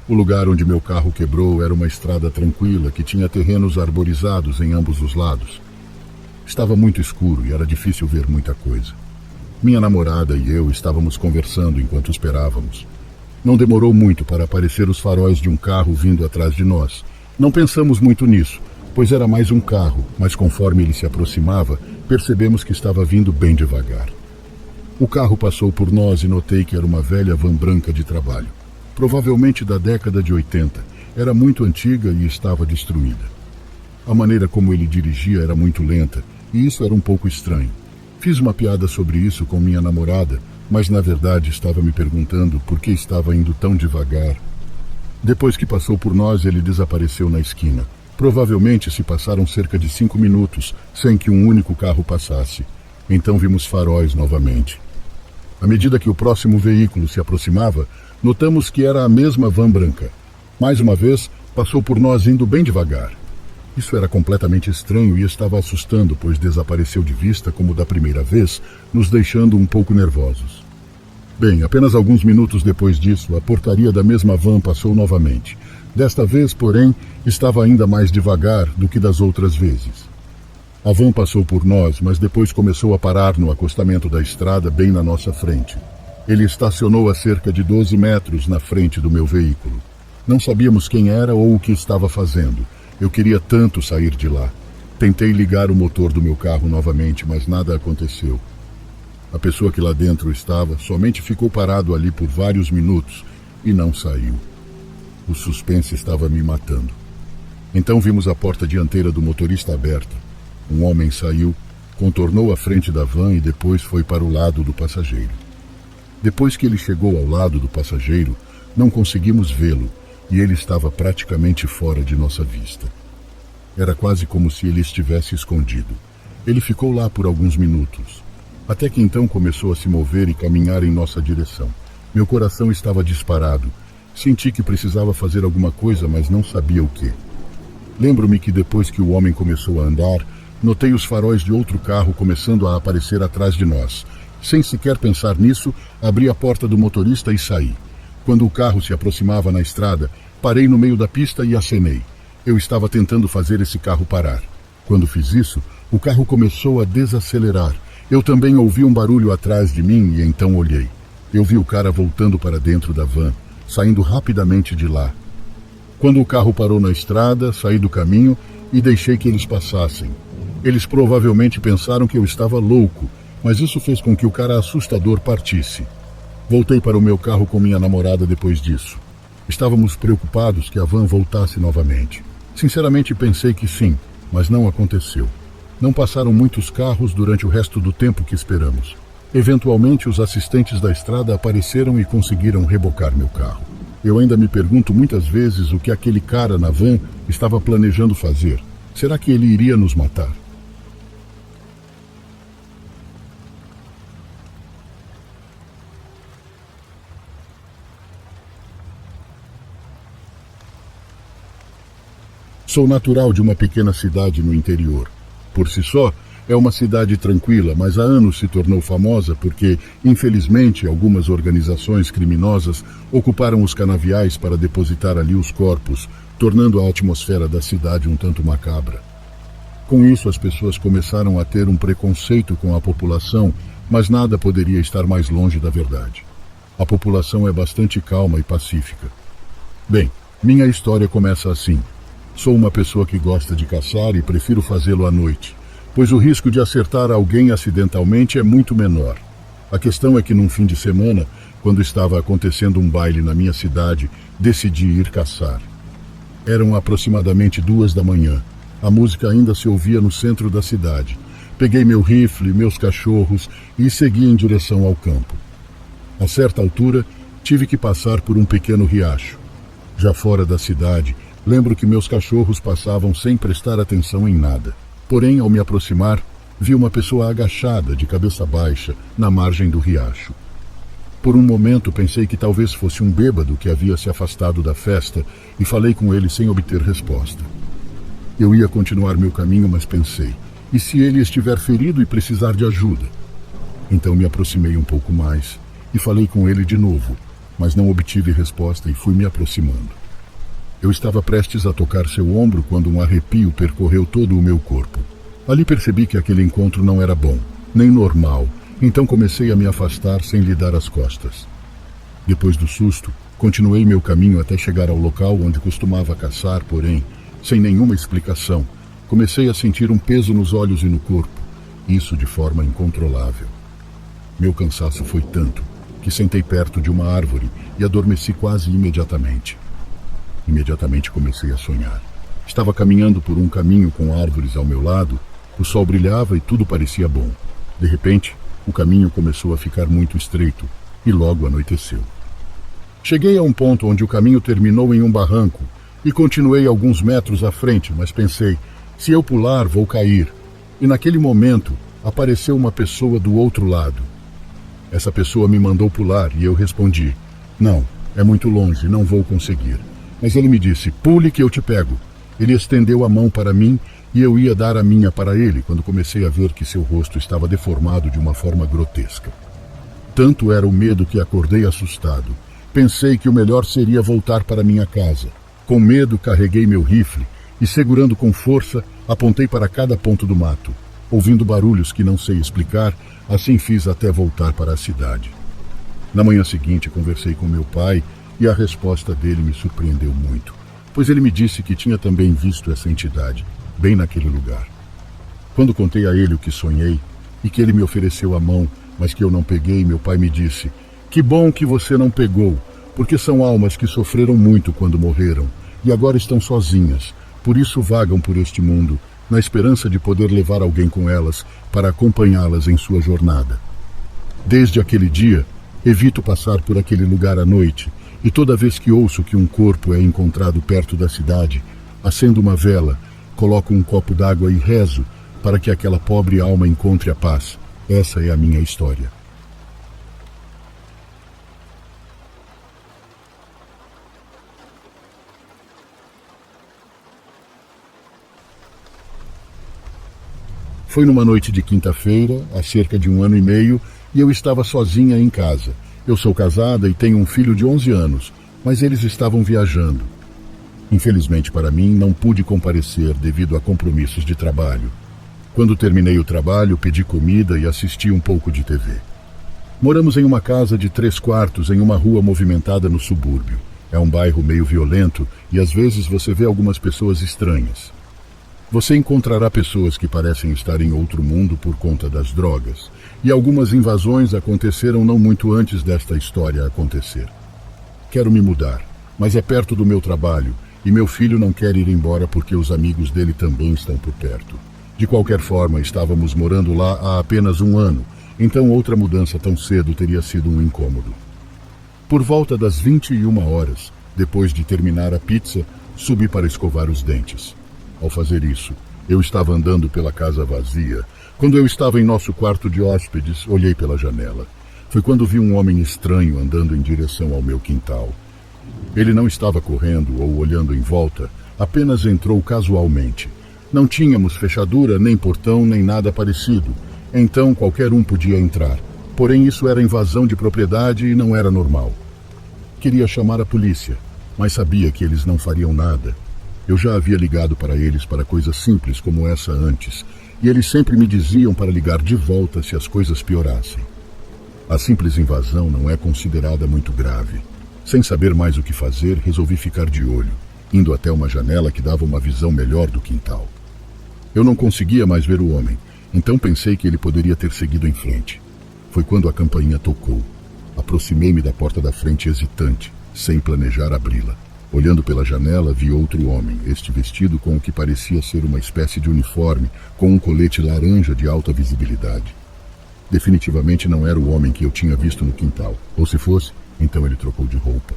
O lugar onde meu carro quebrou era uma estrada tranquila que tinha terrenos arborizados em ambos os lados. Estava muito escuro e era difícil ver muita coisa. Minha namorada e eu estávamos conversando enquanto esperávamos. Não demorou muito para aparecer os faróis de um carro vindo atrás de nós. Não pensamos muito nisso, pois era mais um carro, mas conforme ele se aproximava, percebemos que estava vindo bem devagar. O carro passou por nós e notei que era uma velha van branca de trabalho. Provavelmente da década de 80, era muito antiga e estava destruída. A maneira como ele dirigia era muito lenta, e isso era um pouco estranho. Fiz uma piada sobre isso com minha namorada, mas na verdade estava me perguntando por que estava indo tão devagar. Depois que passou por nós, ele desapareceu na esquina. Provavelmente se passaram cerca de 5 minutos, sem que um único carro passasse. Então vimos faróis novamente. À medida que o próximo veículo se aproximava, notamos que era a mesma van branca. Mais uma vez, passou por nós indo bem devagar. Isso era completamente estranho e estava assustando, pois desapareceu de vista como da primeira vez, nos deixando um pouco nervosos. Bem, apenas alguns minutos depois disso, a porcaria da mesma van passou novamente. Desta vez, porém, estava ainda mais devagar do que das outras vezes. A van passou por nós, mas depois começou a parar no acostamento da estrada bem na nossa frente. Ele estacionou a cerca de 12 metros na frente do meu veículo. Não sabíamos quem era ou o que estava fazendo. Eu queria tanto sair de lá. Tentei ligar o motor do meu carro novamente, mas nada aconteceu. A pessoa que lá dentro estava somente ficou parado ali por vários minutos e não saiu. O suspense estava me matando. Então vimos a porta dianteira do motorista aberta. Um homem saiu, contornou a frente da van e depois foi para o lado do passageiro. Depois que ele chegou ao lado do passageiro, não conseguimos vê-lo e ele estava praticamente fora de nossa vista. Era quase como se ele estivesse escondido. Ele ficou lá por alguns minutos, até que então começou a se mover e caminhar em nossa direção. Meu coração estava disparado. Senti que precisava fazer alguma coisa, mas não sabia o que. Lembro-me que depois que o homem começou a andar, notei os faróis de outro carro começando a aparecer atrás de nós. Sem sequer pensar nisso, abri a porta do motorista e saí. Quando o carro se aproximava na estrada, Parei no meio da pista e acenei. Eu estava tentando fazer esse carro parar. Quando fiz isso, o carro começou a desacelerar. Eu também ouvi um barulho atrás de mim e então olhei. Eu vi o cara voltando para dentro da van, saindo rapidamente de lá. Quando o carro parou na estrada, saí do caminho e deixei que eles passassem. Eles provavelmente pensaram que eu estava louco, mas isso fez com que o cara assustador partisse. Voltei para o meu carro com minha namorada depois disso. Estávamos preocupados que a van voltasse novamente. Sinceramente pensei que sim, mas não aconteceu. Não passaram muitos carros durante o resto do tempo que esperamos. Eventualmente, os assistentes da estrada apareceram e conseguiram rebocar meu carro. Eu ainda me pergunto muitas vezes o que aquele cara na van estava planejando fazer. Será que ele iria nos matar? Sou natural de uma pequena cidade no interior. Por si só, é uma cidade tranquila, mas há anos se tornou famosa porque, infelizmente, algumas organizações criminosas ocuparam os canaviais para depositar ali os corpos, tornando a atmosfera da cidade um tanto macabra. Com isso, as pessoas começaram a ter um preconceito com a população, mas nada poderia estar mais longe da verdade. A população é bastante calma e pacífica. Bem, minha história começa assim. Sou uma pessoa que gosta de caçar e prefiro fazê-lo à noite, pois o risco de acertar alguém acidentalmente é muito menor. A questão é que num fim de semana, quando estava acontecendo um baile na minha cidade, decidi ir caçar. Eram aproximadamente 2 da manhã. A música ainda se ouvia no centro da cidade. Peguei meu rifle, meus cachorros e segui em direção ao campo. A certa altura, tive que passar por um pequeno riacho. Já fora da cidade, lembro que meus cachorros passavam sem prestar atenção em nada. Porém, ao me aproximar, vi uma pessoa agachada, de cabeça baixa, na margem do riacho. Por um momento pensei que talvez fosse um bêbado que havia se afastado da festa e falei com ele sem obter resposta. Eu ia continuar meu caminho, mas pensei, e se ele estiver ferido e precisar de ajuda? Então me aproximei um pouco mais e falei com ele de novo, mas não obtive resposta e fui me aproximando. Eu estava prestes a tocar seu ombro quando um arrepio percorreu todo o meu corpo. Ali percebi que aquele encontro não era bom, nem normal, então comecei a me afastar sem lhe dar as costas. Depois do susto, continuei meu caminho até chegar ao local onde costumava caçar, porém, sem nenhuma explicação, comecei a sentir um peso nos olhos e no corpo, isso de forma incontrolável. Meu cansaço foi tanto que sentei perto de uma árvore e adormeci quase imediatamente. Imediatamente comecei a sonhar. Estava caminhando por um caminho com árvores ao meu lado, o sol brilhava e tudo parecia bom. De repente, o caminho começou a ficar muito estreito e logo anoiteceu. Cheguei a um ponto onde o caminho terminou em um barranco e continuei alguns metros à frente, mas pensei, se eu pular, vou cair. E naquele momento, apareceu uma pessoa do outro lado. Essa pessoa me mandou pular e eu respondi, não, é muito longe, não vou conseguir. Mas ele me disse, pule que eu te pego. Ele estendeu a mão para mim e eu ia dar a minha para ele quando comecei a ver que seu rosto estava deformado de uma forma grotesca. Tanto era o medo que acordei assustado. Pensei que o melhor seria voltar para minha casa. Com medo, carreguei meu rifle e, segurando com força, apontei para cada ponto do mato. Ouvindo barulhos que não sei explicar, assim fiz até voltar para a cidade. Na manhã seguinte, conversei com meu pai e a resposta dele me surpreendeu muito, pois ele me disse que tinha também visto essa entidade, bem naquele lugar. Quando contei a ele o que sonhei e que ele me ofereceu a mão, mas que eu não peguei, meu pai me disse, que bom que você não pegou, porque são almas que sofreram muito quando morreram e agora estão sozinhas, por isso vagam por este mundo, na esperança de poder levar alguém com elas para acompanhá-las em sua jornada. Desde aquele dia, evito passar por aquele lugar à noite, e toda vez que ouço que um corpo é encontrado perto da cidade, acendo uma vela, coloco um copo d'água e rezo para que aquela pobre alma encontre a paz. Essa é a minha história. Foi numa noite de quinta-feira, há cerca de 1 ano e meio, e eu estava sozinha em casa. Eu sou casada e tenho um filho de 11 anos, mas eles estavam viajando. Infelizmente para mim, não pude comparecer devido a compromissos de trabalho. Quando terminei o trabalho, pedi comida e assisti um pouco de TV. Moramos em uma casa de 3 quartos em uma rua movimentada no subúrbio. É um bairro meio violento e às vezes você vê algumas pessoas estranhas. Você encontrará pessoas que parecem estar em outro mundo por conta das drogas, e algumas invasões aconteceram não muito antes desta história acontecer. Quero me mudar, mas é perto do meu trabalho, e meu filho não quer ir embora porque os amigos dele também estão por perto. De qualquer forma, estávamos morando lá há apenas 1 ano, então outra mudança tão cedo teria sido um incômodo. Por volta das 21 horas, depois de terminar a pizza, subi para escovar os dentes. Ao fazer isso, eu estava andando pela casa vazia. Quando eu estava em nosso quarto de hóspedes, olhei pela janela. Foi quando vi um homem estranho andando em direção ao meu quintal. Ele não estava correndo ou olhando em volta, apenas entrou casualmente. Não tínhamos fechadura, nem portão, nem nada parecido. Então qualquer um podia entrar. Porém, isso era invasão de propriedade e não era normal. Queria chamar a polícia, mas sabia que eles não fariam nada. Eu já havia ligado para eles para coisas simples como essa antes, e eles sempre me diziam para ligar de volta se as coisas piorassem. A simples invasão não é considerada muito grave. Sem saber mais o que fazer, resolvi ficar de olho, indo até uma janela que dava uma visão melhor do quintal. Eu não conseguia mais ver o homem, então pensei que ele poderia ter seguido em frente. Foi quando a campainha tocou. Aproximei-me da porta da frente hesitante, sem planejar abri-la. Olhando pela janela, vi outro homem, este vestido com o que parecia ser uma espécie de uniforme, com um colete laranja de alta visibilidade. Definitivamente não era o homem que eu tinha visto no quintal, ou se fosse, então ele trocou de roupa.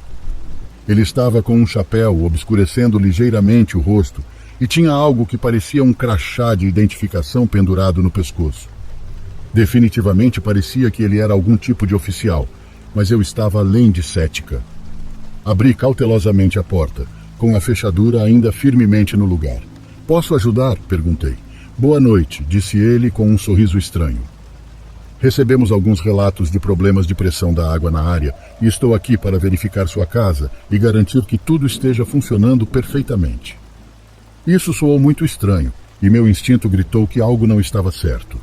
Ele estava com um chapéu, obscurecendo ligeiramente o rosto, e tinha algo que parecia um crachá de identificação pendurado no pescoço. Definitivamente parecia que ele era algum tipo de oficial, mas eu estava além de cética. Abri cautelosamente a porta, com a fechadura ainda firmemente no lugar. "Posso ajudar?" perguntei. "Boa noite", disse ele com um sorriso estranho. "Recebemos alguns relatos de problemas de pressão da água na área e estou aqui para verificar sua casa e garantir que tudo esteja funcionando perfeitamente." Isso soou muito estranho e meu instinto gritou que algo não estava certo.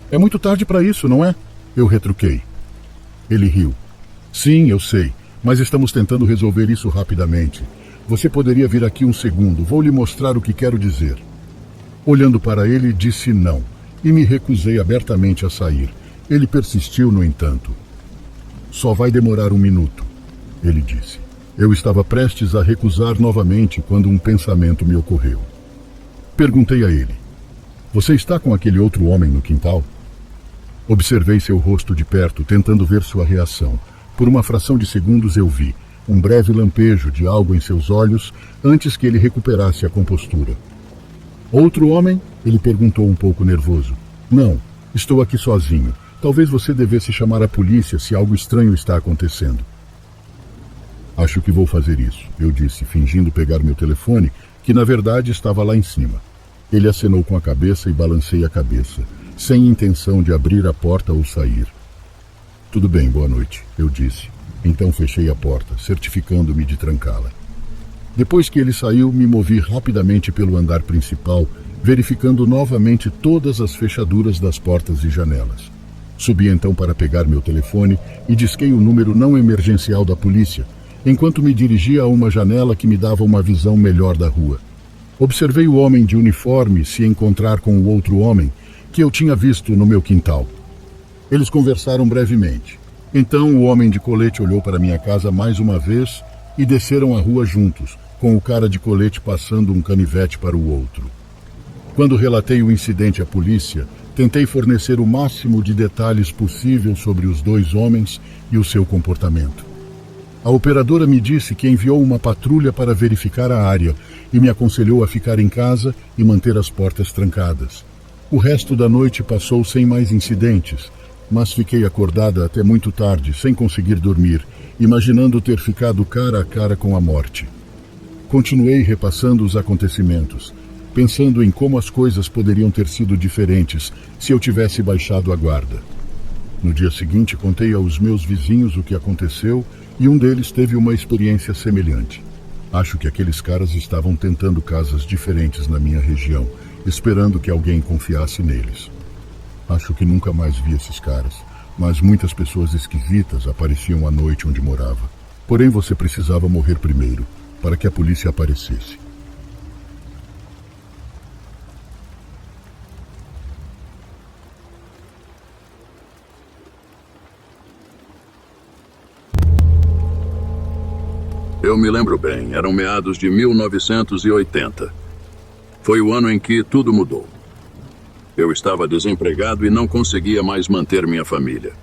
"É muito tarde para isso, não é?" eu retruquei. Ele riu. "Sim, eu sei. Mas estamos tentando resolver isso rapidamente. Você poderia vir aqui um segundo, vou lhe mostrar o que quero dizer." Olhando para ele, disse não, e me recusei abertamente a sair. Ele persistiu, no entanto. "Só vai demorar 1 minuto", ele disse. Eu estava prestes a recusar novamente quando um pensamento me ocorreu. Perguntei a ele: "Você está com aquele outro homem no quintal?" Observei seu rosto de perto, tentando ver sua reação. Por uma fração de segundos eu vi um breve lampejo de algo em seus olhos antes que ele recuperasse a compostura. "Outro homem?" ele perguntou um pouco nervoso. "Não, estou aqui sozinho. Talvez você devesse chamar a polícia se algo estranho está acontecendo." "Acho que vou fazer isso", eu disse, fingindo pegar meu telefone, que na verdade estava lá em cima. Ele acenou com a cabeça e balancei a cabeça, sem intenção de abrir a porta ou sair. "Tudo bem, boa noite", eu disse. Então fechei a porta, certificando-me de trancá-la. Depois que ele saiu, me movi rapidamente pelo andar principal, verificando novamente todas as fechaduras das portas e janelas. Subi então para pegar meu telefone e disquei o número não emergencial da polícia, enquanto me dirigia a uma janela que me dava uma visão melhor da rua. Observei o homem de uniforme se encontrar com o outro homem que eu tinha visto no meu quintal. Eles conversaram brevemente. Então o homem de colete olhou para minha casa mais uma vez e desceram a rua juntos, com o cara de colete passando um canivete para o outro. Quando relatei o incidente à polícia, tentei fornecer o máximo de detalhes possível sobre os 2 homens e o seu comportamento. A operadora me disse que enviou uma patrulha para verificar a área e me aconselhou a ficar em casa e manter as portas trancadas. O resto da noite passou sem mais incidentes, mas fiquei acordada até muito tarde, sem conseguir dormir, imaginando ter ficado cara a cara com a morte. Continuei repassando os acontecimentos, pensando em como as coisas poderiam ter sido diferentes se eu tivesse baixado a guarda. No dia seguinte, contei aos meus vizinhos o que aconteceu e um deles teve uma experiência semelhante. Acho que aqueles caras estavam tentando casas diferentes na minha região, esperando que alguém confiasse neles. Acho que nunca mais vi esses caras, mas muitas pessoas esquisitas apareciam à noite onde morava. Porém, você precisava morrer primeiro, para que a polícia aparecesse. Eu me lembro bem, eram meados de 1980. Foi o ano em que tudo mudou. Eu estava desempregado e não conseguia mais manter minha família.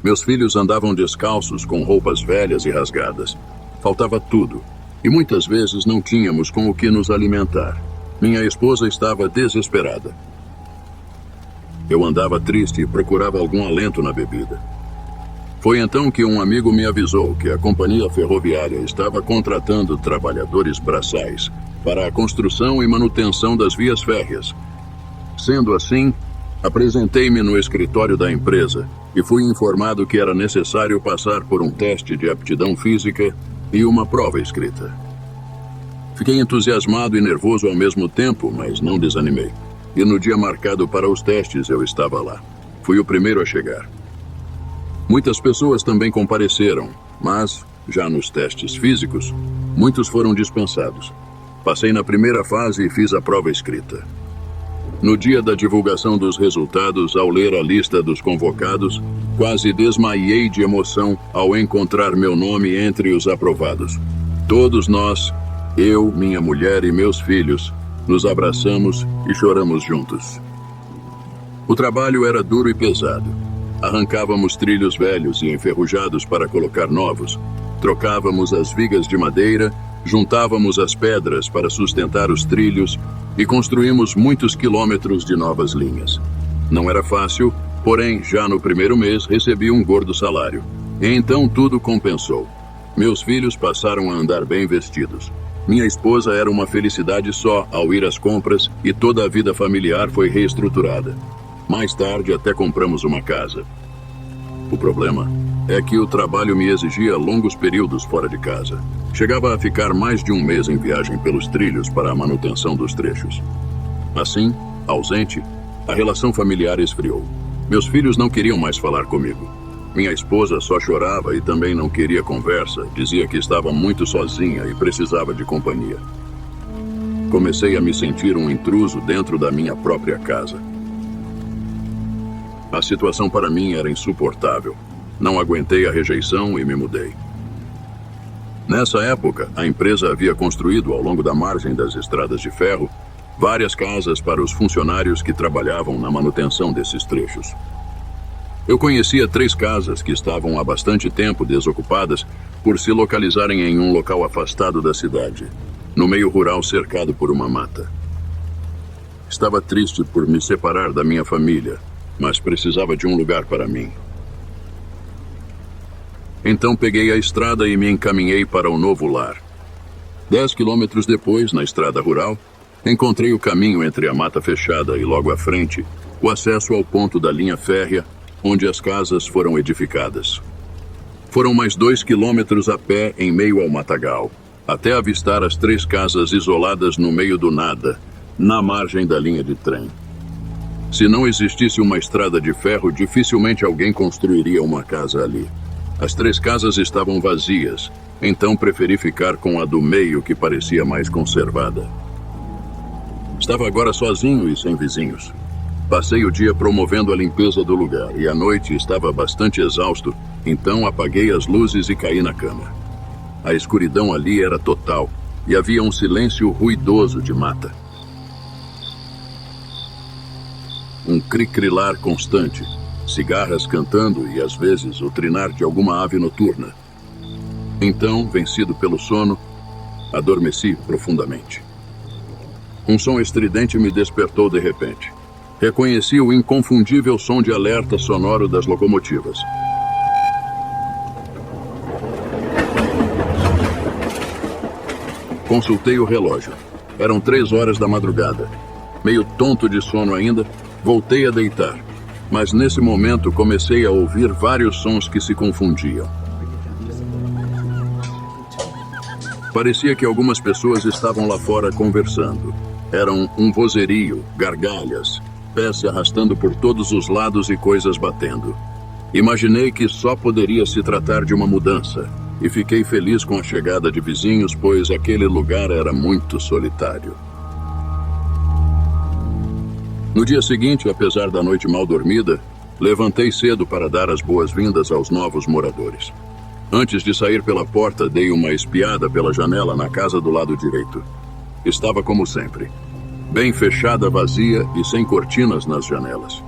Meus filhos andavam descalços com roupas velhas e rasgadas. Faltava tudo, e muitas vezes não tínhamos com o que nos alimentar. Minha esposa estava desesperada. Eu andava triste e procurava algum alento na bebida. Foi então que um amigo me avisou que a companhia ferroviária estava contratando trabalhadores braçais para a construção e manutenção das vias férreas. Sendo assim, apresentei-me no escritório da empresa e fui informado que era necessário passar por um teste de aptidão física e uma prova escrita. Fiquei entusiasmado e nervoso ao mesmo tempo, mas não desanimei. E no dia marcado para os testes eu estava lá. Fui o primeiro a chegar. Muitas pessoas também compareceram, mas, já nos testes físicos, muitos foram dispensados. Passei na primeira fase e fiz a prova escrita. No dia da divulgação dos resultados, ao ler a lista dos convocados, quase desmaiei de emoção ao encontrar meu nome entre os aprovados. Todos nós, eu, minha mulher e meus filhos, nos abraçamos e choramos juntos. O trabalho era duro e pesado. Arrancávamos trilhos velhos e enferrujados para colocar novos, trocávamos as vigas de madeira, juntávamos as pedras para sustentar os trilhos e construímos muitos quilômetros de novas linhas. Não era fácil, porém, já no primeiro mês recebi um gordo salário. E então tudo compensou. Meus filhos passaram a andar bem vestidos. Minha esposa era uma felicidade só ao ir às compras e toda a vida familiar foi reestruturada. Mais tarde até compramos uma casa. O problema é que o trabalho me exigia longos períodos fora de casa. Chegava a ficar mais de um mês em viagem pelos trilhos para a manutenção dos trechos. Assim, ausente, a relação familiar esfriou. Meus filhos não queriam mais falar comigo. Minha esposa só chorava e também não queria conversa, dizia que estava muito sozinha e precisava de companhia. Comecei a me sentir um intruso dentro da minha própria casa. A situação para mim era insuportável. Não aguentei a rejeição e me mudei. Nessa época, a empresa havia construído, ao longo da margem das estradas de ferro, várias casas para os funcionários que trabalhavam na manutenção desses trechos. Eu conhecia 3 casas que estavam há bastante tempo desocupadas por se localizarem em um local afastado da cidade, no meio rural cercado por uma mata. Estava triste por me separar da minha família, mas precisava de um lugar para mim. Então peguei a estrada e me encaminhei para o novo lar. 10 quilômetros depois, na estrada rural, encontrei o caminho entre a mata fechada e logo à frente, o acesso ao ponto da linha férrea, onde as casas foram edificadas. Foram mais 2 quilômetros a pé em meio ao matagal, até avistar as 3 casas isoladas no meio do nada, na margem da linha de trem. Se não existisse uma estrada de ferro, dificilmente alguém construiria uma casa ali. As 3 casas estavam vazias, então preferi ficar com a do meio, que parecia mais conservada. Estava agora sozinho e sem vizinhos. Passei o dia promovendo a limpeza do lugar e à noite estava bastante exausto, então apaguei as luzes e caí na cama. A escuridão ali era total e havia um silêncio ruidoso de mata. Um cricrilar constante, cigarras cantando e às vezes o trinar de alguma ave noturna. Então, vencido pelo sono, adormeci profundamente. Um som estridente me despertou de repente. Reconheci o inconfundível som de alerta sonoro das locomotivas. Consultei o relógio. Eram 3 horas da madrugada. Meio tonto de sono ainda, voltei a deitar. Mas nesse momento comecei a ouvir vários sons que se confundiam. Parecia que algumas pessoas estavam lá fora conversando. Eram um vozerio, gargalhas, pés se arrastando por todos os lados e coisas batendo. Imaginei que só poderia se tratar de uma mudança, e fiquei feliz com a chegada de vizinhos, pois aquele lugar era muito solitário. No dia seguinte, apesar da noite mal dormida, levantei cedo para dar as boas-vindas aos novos moradores. Antes de sair pela porta, dei uma espiada pela janela na casa do lado direito. Estava como sempre, bem fechada, vazia e sem cortinas nas janelas.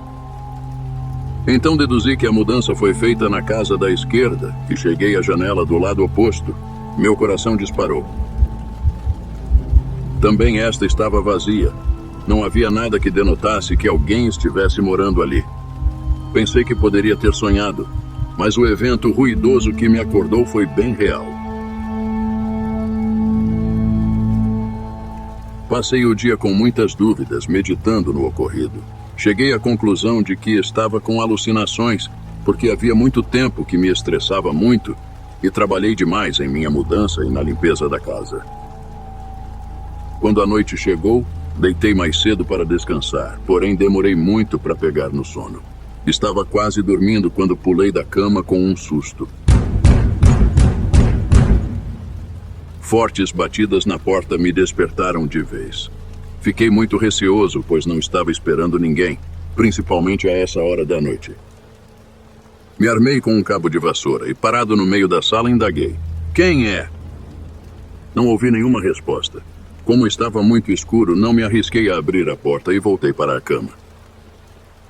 Então deduzi que a mudança foi feita na casa da esquerda e cheguei à janela do lado oposto. Meu coração disparou. Também esta estava vazia. Não havia nada que denotasse que alguém estivesse morando ali. Pensei que poderia ter sonhado, mas o evento ruidoso que me acordou foi bem real. Passei o dia com muitas dúvidas, meditando no ocorrido. Cheguei à conclusão de que estava com alucinações, porque havia muito tempo que me estressava muito e trabalhei demais em minha mudança e na limpeza da casa. Quando a noite chegou, deitei mais cedo para descansar, porém demorei muito para pegar no sono. Estava quase dormindo quando pulei da cama com um susto. Fortes batidas na porta me despertaram de vez. Fiquei muito receoso, pois não estava esperando ninguém, principalmente a essa hora da noite. Me armei com um cabo de vassoura e, parado no meio da sala, indaguei: "Quem é?" Não ouvi nenhuma resposta. Como estava muito escuro, não me arrisquei a abrir a porta e voltei para a cama.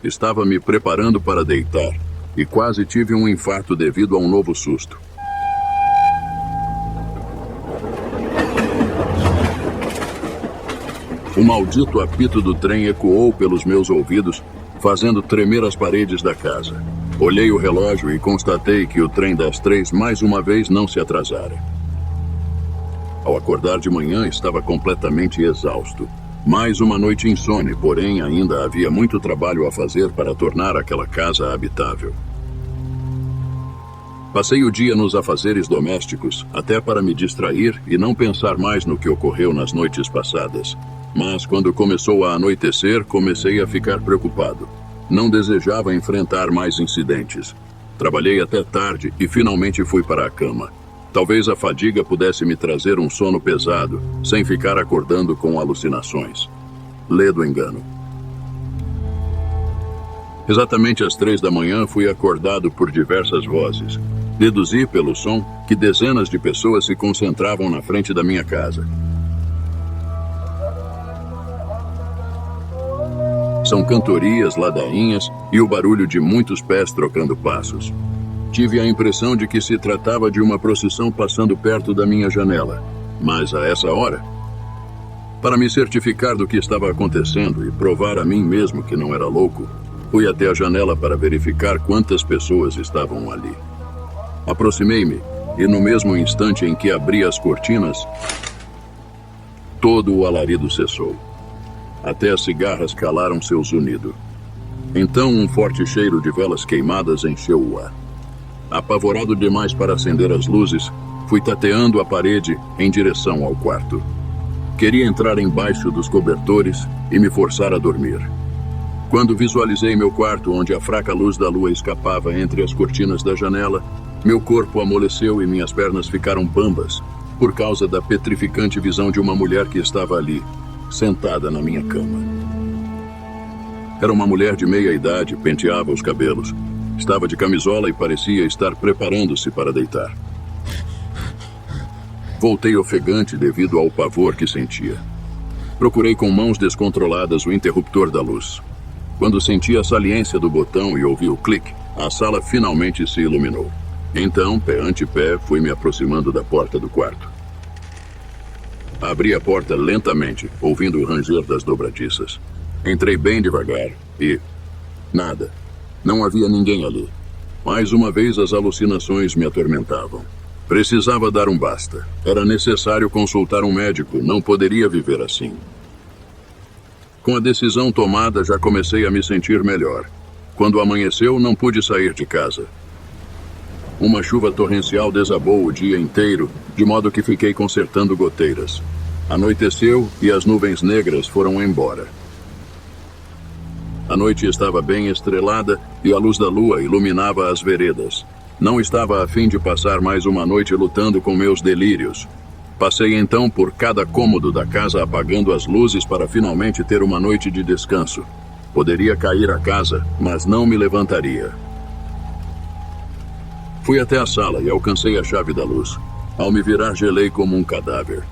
Estava me preparando para deitar e quase tive um infarto devido a um novo susto. O maldito apito do trem ecoou pelos meus ouvidos, fazendo tremer as paredes da casa. Olhei o relógio e constatei que o trem das 3 mais uma vez não se atrasara. Ao acordar de manhã, estava completamente exausto. Mais uma noite insone, porém ainda havia muito trabalho a fazer para tornar aquela casa habitável. Passei o dia nos afazeres domésticos, até para me distrair e não pensar mais no que ocorreu nas noites passadas. Mas quando começou a anoitecer, comecei a ficar preocupado. Não desejava enfrentar mais incidentes. Trabalhei até tarde e finalmente fui para a cama. Talvez a fadiga pudesse me trazer um sono pesado, sem ficar acordando com alucinações. Ledo engano. Exatamente às 3 da manhã fui acordado por diversas vozes. Deduzi pelo som que dezenas de pessoas se concentravam na frente da minha casa. São cantorias, ladainhas e o barulho de muitos pés trocando passos. Tive a impressão de que se tratava de uma procissão passando perto da minha janela. Mas a essa hora, para me certificar do que estava acontecendo e provar a mim mesmo que não era louco, fui até a janela para verificar quantas pessoas estavam ali. Aproximei-me e no mesmo instante em que abri as cortinas, todo o alarido cessou. Até as cigarras calaram seu zunido. Então um forte cheiro de velas queimadas encheu o ar. Apavorado demais para acender as luzes, fui tateando a parede em direção ao quarto. Queria entrar embaixo dos cobertores e me forçar a dormir. Quando visualizei meu quarto, onde a fraca luz da lua escapava entre as cortinas da janela, meu corpo amoleceu e minhas pernas ficaram bambas, por causa da petrificante visão de uma mulher que estava ali, sentada na minha cama. Era uma mulher de meia idade, penteava os cabelos. Estava de camisola e parecia estar preparando-se para deitar. Voltei ofegante devido ao pavor que sentia. Procurei com mãos descontroladas o interruptor da luz. Quando senti a saliência do botão e ouvi o clique, a sala finalmente se iluminou. Então, pé ante pé, fui me aproximando da porta do quarto. Abri a porta lentamente, ouvindo o ranger das dobradiças. Entrei bem devagar e... nada. Não havia ninguém ali. Mais uma vez as alucinações me atormentavam. Precisava dar um basta. Era necessário consultar um médico, não poderia viver assim. Com a decisão tomada, já comecei a me sentir melhor. Quando amanheceu, não pude sair de casa. Uma chuva torrencial desabou o dia inteiro, de modo que fiquei consertando goteiras. Anoiteceu e as nuvens negras foram embora. A noite estava bem estrelada e a luz da lua iluminava as veredas. Não estava a fim de passar mais uma noite lutando com meus delírios. Passei então por cada cômodo da casa apagando as luzes para finalmente ter uma noite de descanso. Poderia cair a casa, mas não me levantaria. Fui até a sala e alcancei a chave da luz. Ao me virar, gelei como um cadáver.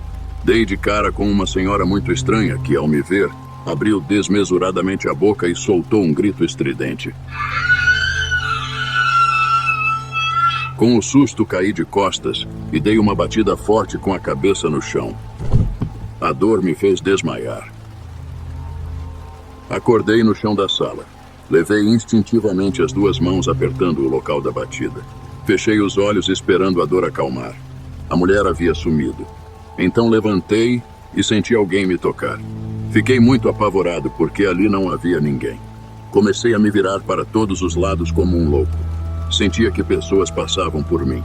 Dei de cara com uma senhora muito estranha que, ao me ver, abriu desmesuradamente a boca e soltou um grito estridente. Com o susto, caí de costas e dei uma batida forte com a cabeça no chão. A dor me fez desmaiar. Acordei no chão da sala. Levei instintivamente as duas mãos apertando o local da batida. Fechei os olhos esperando a dor acalmar. A mulher havia sumido. Então levantei e senti alguém me tocar. Fiquei muito apavorado porque ali não havia ninguém. Comecei a me virar para todos os lados como um louco. Sentia que pessoas passavam por mim,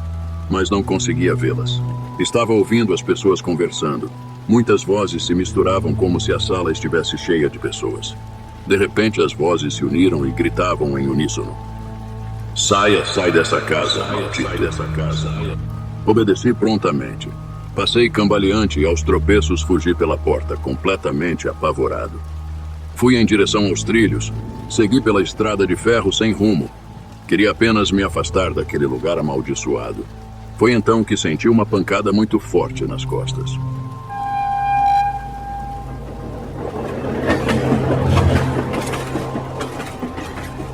mas não conseguia vê-las. Estava ouvindo as pessoas conversando. Muitas vozes se misturavam como se a sala estivesse cheia de pessoas. De repente as vozes se uniram e gritavam em uníssono. Sai dessa casa, maldito. Obedeci prontamente. Passei cambaleante e aos tropeços fugi pela porta, completamente apavorado. Fui em direção aos trilhos. Segui pela estrada de ferro sem rumo. Queria apenas me afastar daquele lugar amaldiçoado. Foi então que senti uma pancada muito forte nas costas.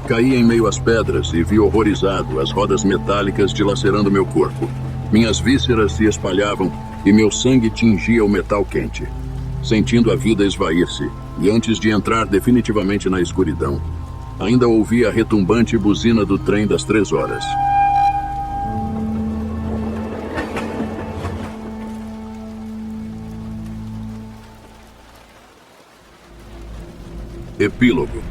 Caí em meio às pedras e vi horrorizado as rodas metálicas dilacerando meu corpo. Minhas vísceras se espalhavam e meu sangue tingia o metal quente. Sentindo a vida esvair-se, e antes de entrar definitivamente na escuridão, ainda ouvi a retumbante buzina do trem das 3 horas. Epílogo.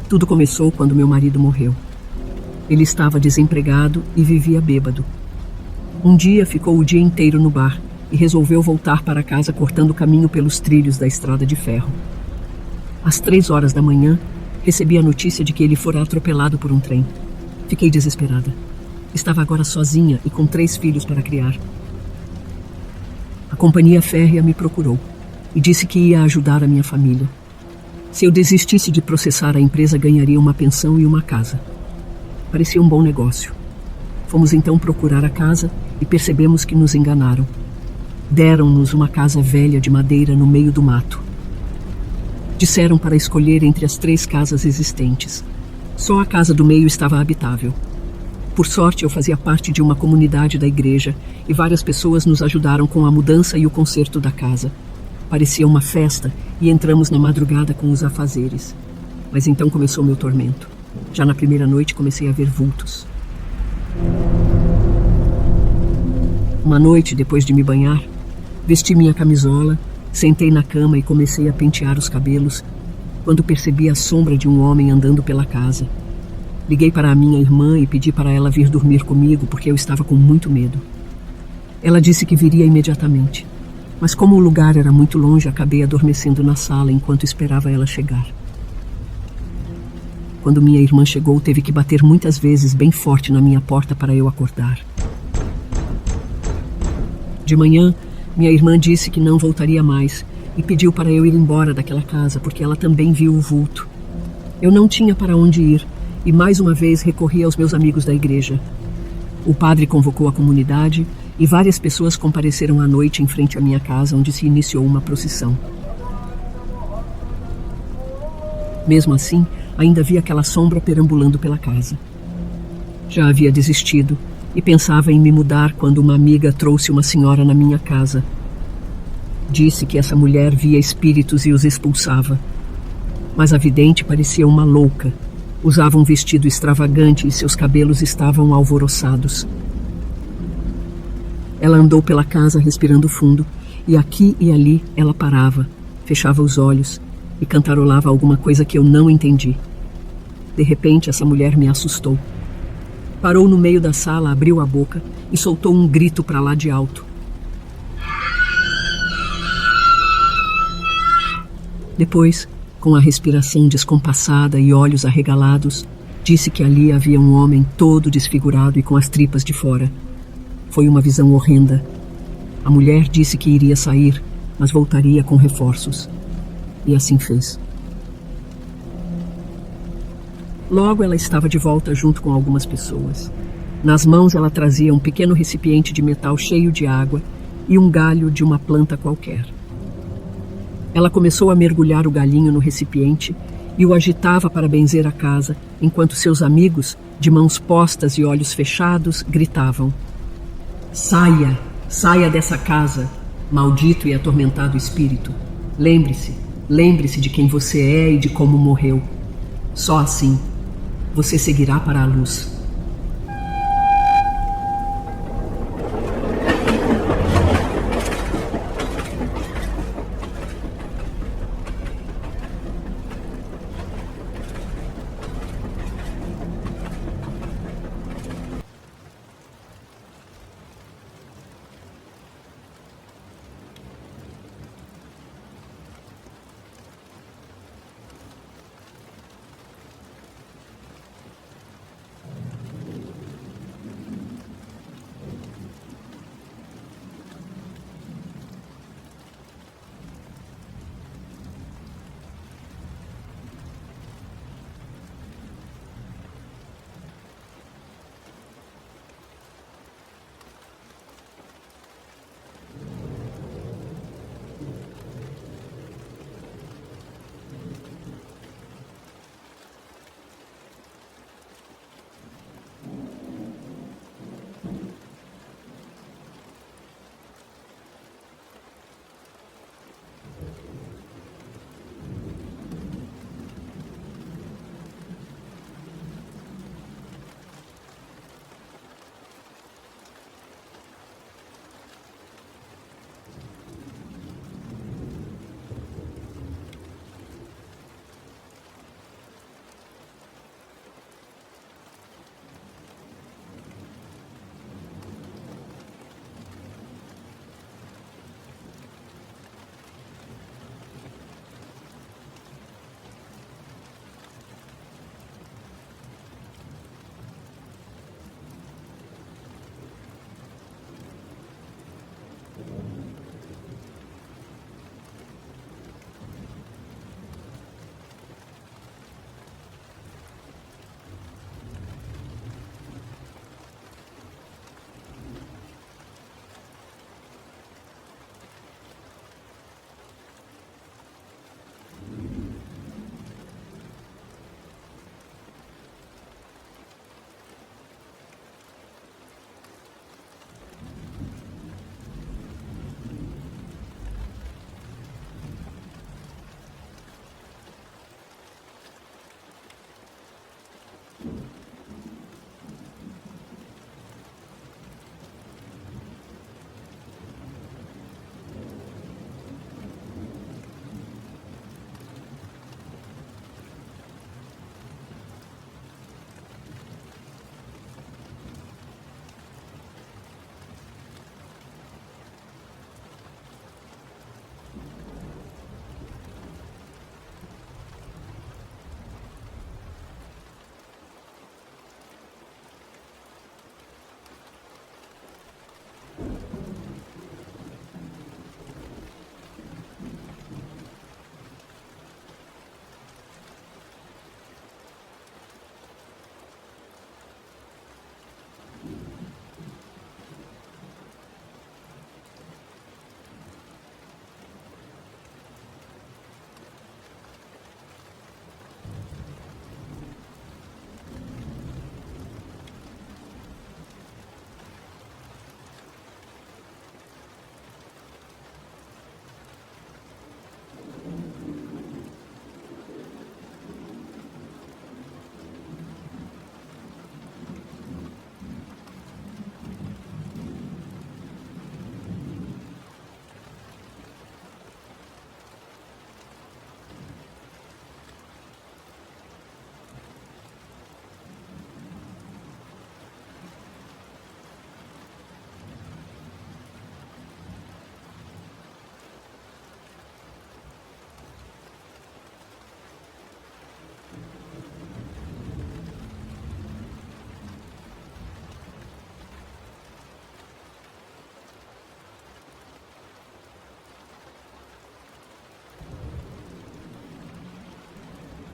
Tudo começou quando meu marido morreu. Ele estava desempregado e vivia bêbado. Um dia ficou o dia inteiro no bar e resolveu voltar para casa cortando caminho pelos trilhos da estrada de ferro. Às 3 horas da manhã, recebi a notícia de que ele fora atropelado por um trem. Fiquei desesperada. Estava agora sozinha e com 3 filhos para criar. A companhia férrea me procurou e disse que ia ajudar a minha família. Se eu desistisse de processar a empresa, ganharia uma pensão e uma casa. Parecia um bom negócio. Fomos então procurar a casa e percebemos que nos enganaram. Deram-nos uma casa velha de madeira no meio do mato. Disseram para escolher entre as 3 casas existentes. Só a casa do meio estava habitável. Por sorte, eu fazia parte de uma comunidade da igreja e várias pessoas nos ajudaram com a mudança e o conserto da casa. Parecia uma festa e entramos na madrugada com os afazeres. Mas então começou meu tormento. Já na primeira noite comecei a ver vultos. Uma noite, depois de me banhar, vesti minha camisola, sentei na cama e comecei a pentear os cabelos, quando percebi a sombra de um homem andando pela casa. Liguei para a minha irmã e pedi para ela vir dormir comigo, porque eu estava com muito medo. Ela disse que viria imediatamente, mas como o lugar era muito longe, acabei adormecendo na sala enquanto esperava ela chegar. Quando minha irmã chegou, teve que bater muitas vezes bem forte na minha porta para eu acordar. De manhã, minha irmã disse que não voltaria mais e pediu para eu ir embora daquela casa, porque ela também viu o vulto. Eu não tinha para onde ir e mais uma vez recorri aos meus amigos da igreja. O padre convocou a comunidade e várias pessoas compareceram à noite em frente à minha casa, onde se iniciou uma procissão. Mesmo assim, ainda vi aquela sombra perambulando pela casa. Já havia desistido e pensava em me mudar quando uma amiga trouxe uma senhora na minha casa. Disse que essa mulher via espíritos e os expulsava. Mas a vidente parecia uma louca. Usava um vestido extravagante e seus cabelos estavam alvoroçados. Ela andou pela casa respirando fundo, e aqui e ali ela parava, fechava os olhos e cantarolava alguma coisa que eu não entendi. De repente, essa mulher me assustou. Parou no meio da sala, abriu a boca e soltou um grito para lá de alto. Depois, com a respiração descompassada e olhos arregalados, disse que ali havia um homem todo desfigurado e com as tripas de fora. Foi uma visão horrenda. A mulher disse que iria sair, mas voltaria com reforços. E assim fez. Logo ela estava de volta junto com algumas pessoas. Nas mãos ela trazia um pequeno recipiente de metal cheio de água e um galho de uma planta qualquer. Ela começou a mergulhar o galhinho no recipiente e o agitava para benzer a casa, enquanto seus amigos, de mãos postas e olhos fechados, gritavam: "Saia! Saia dessa casa, maldito e atormentado espírito! Lembre-se de quem você é e de como morreu. Só assim você seguirá para a luz."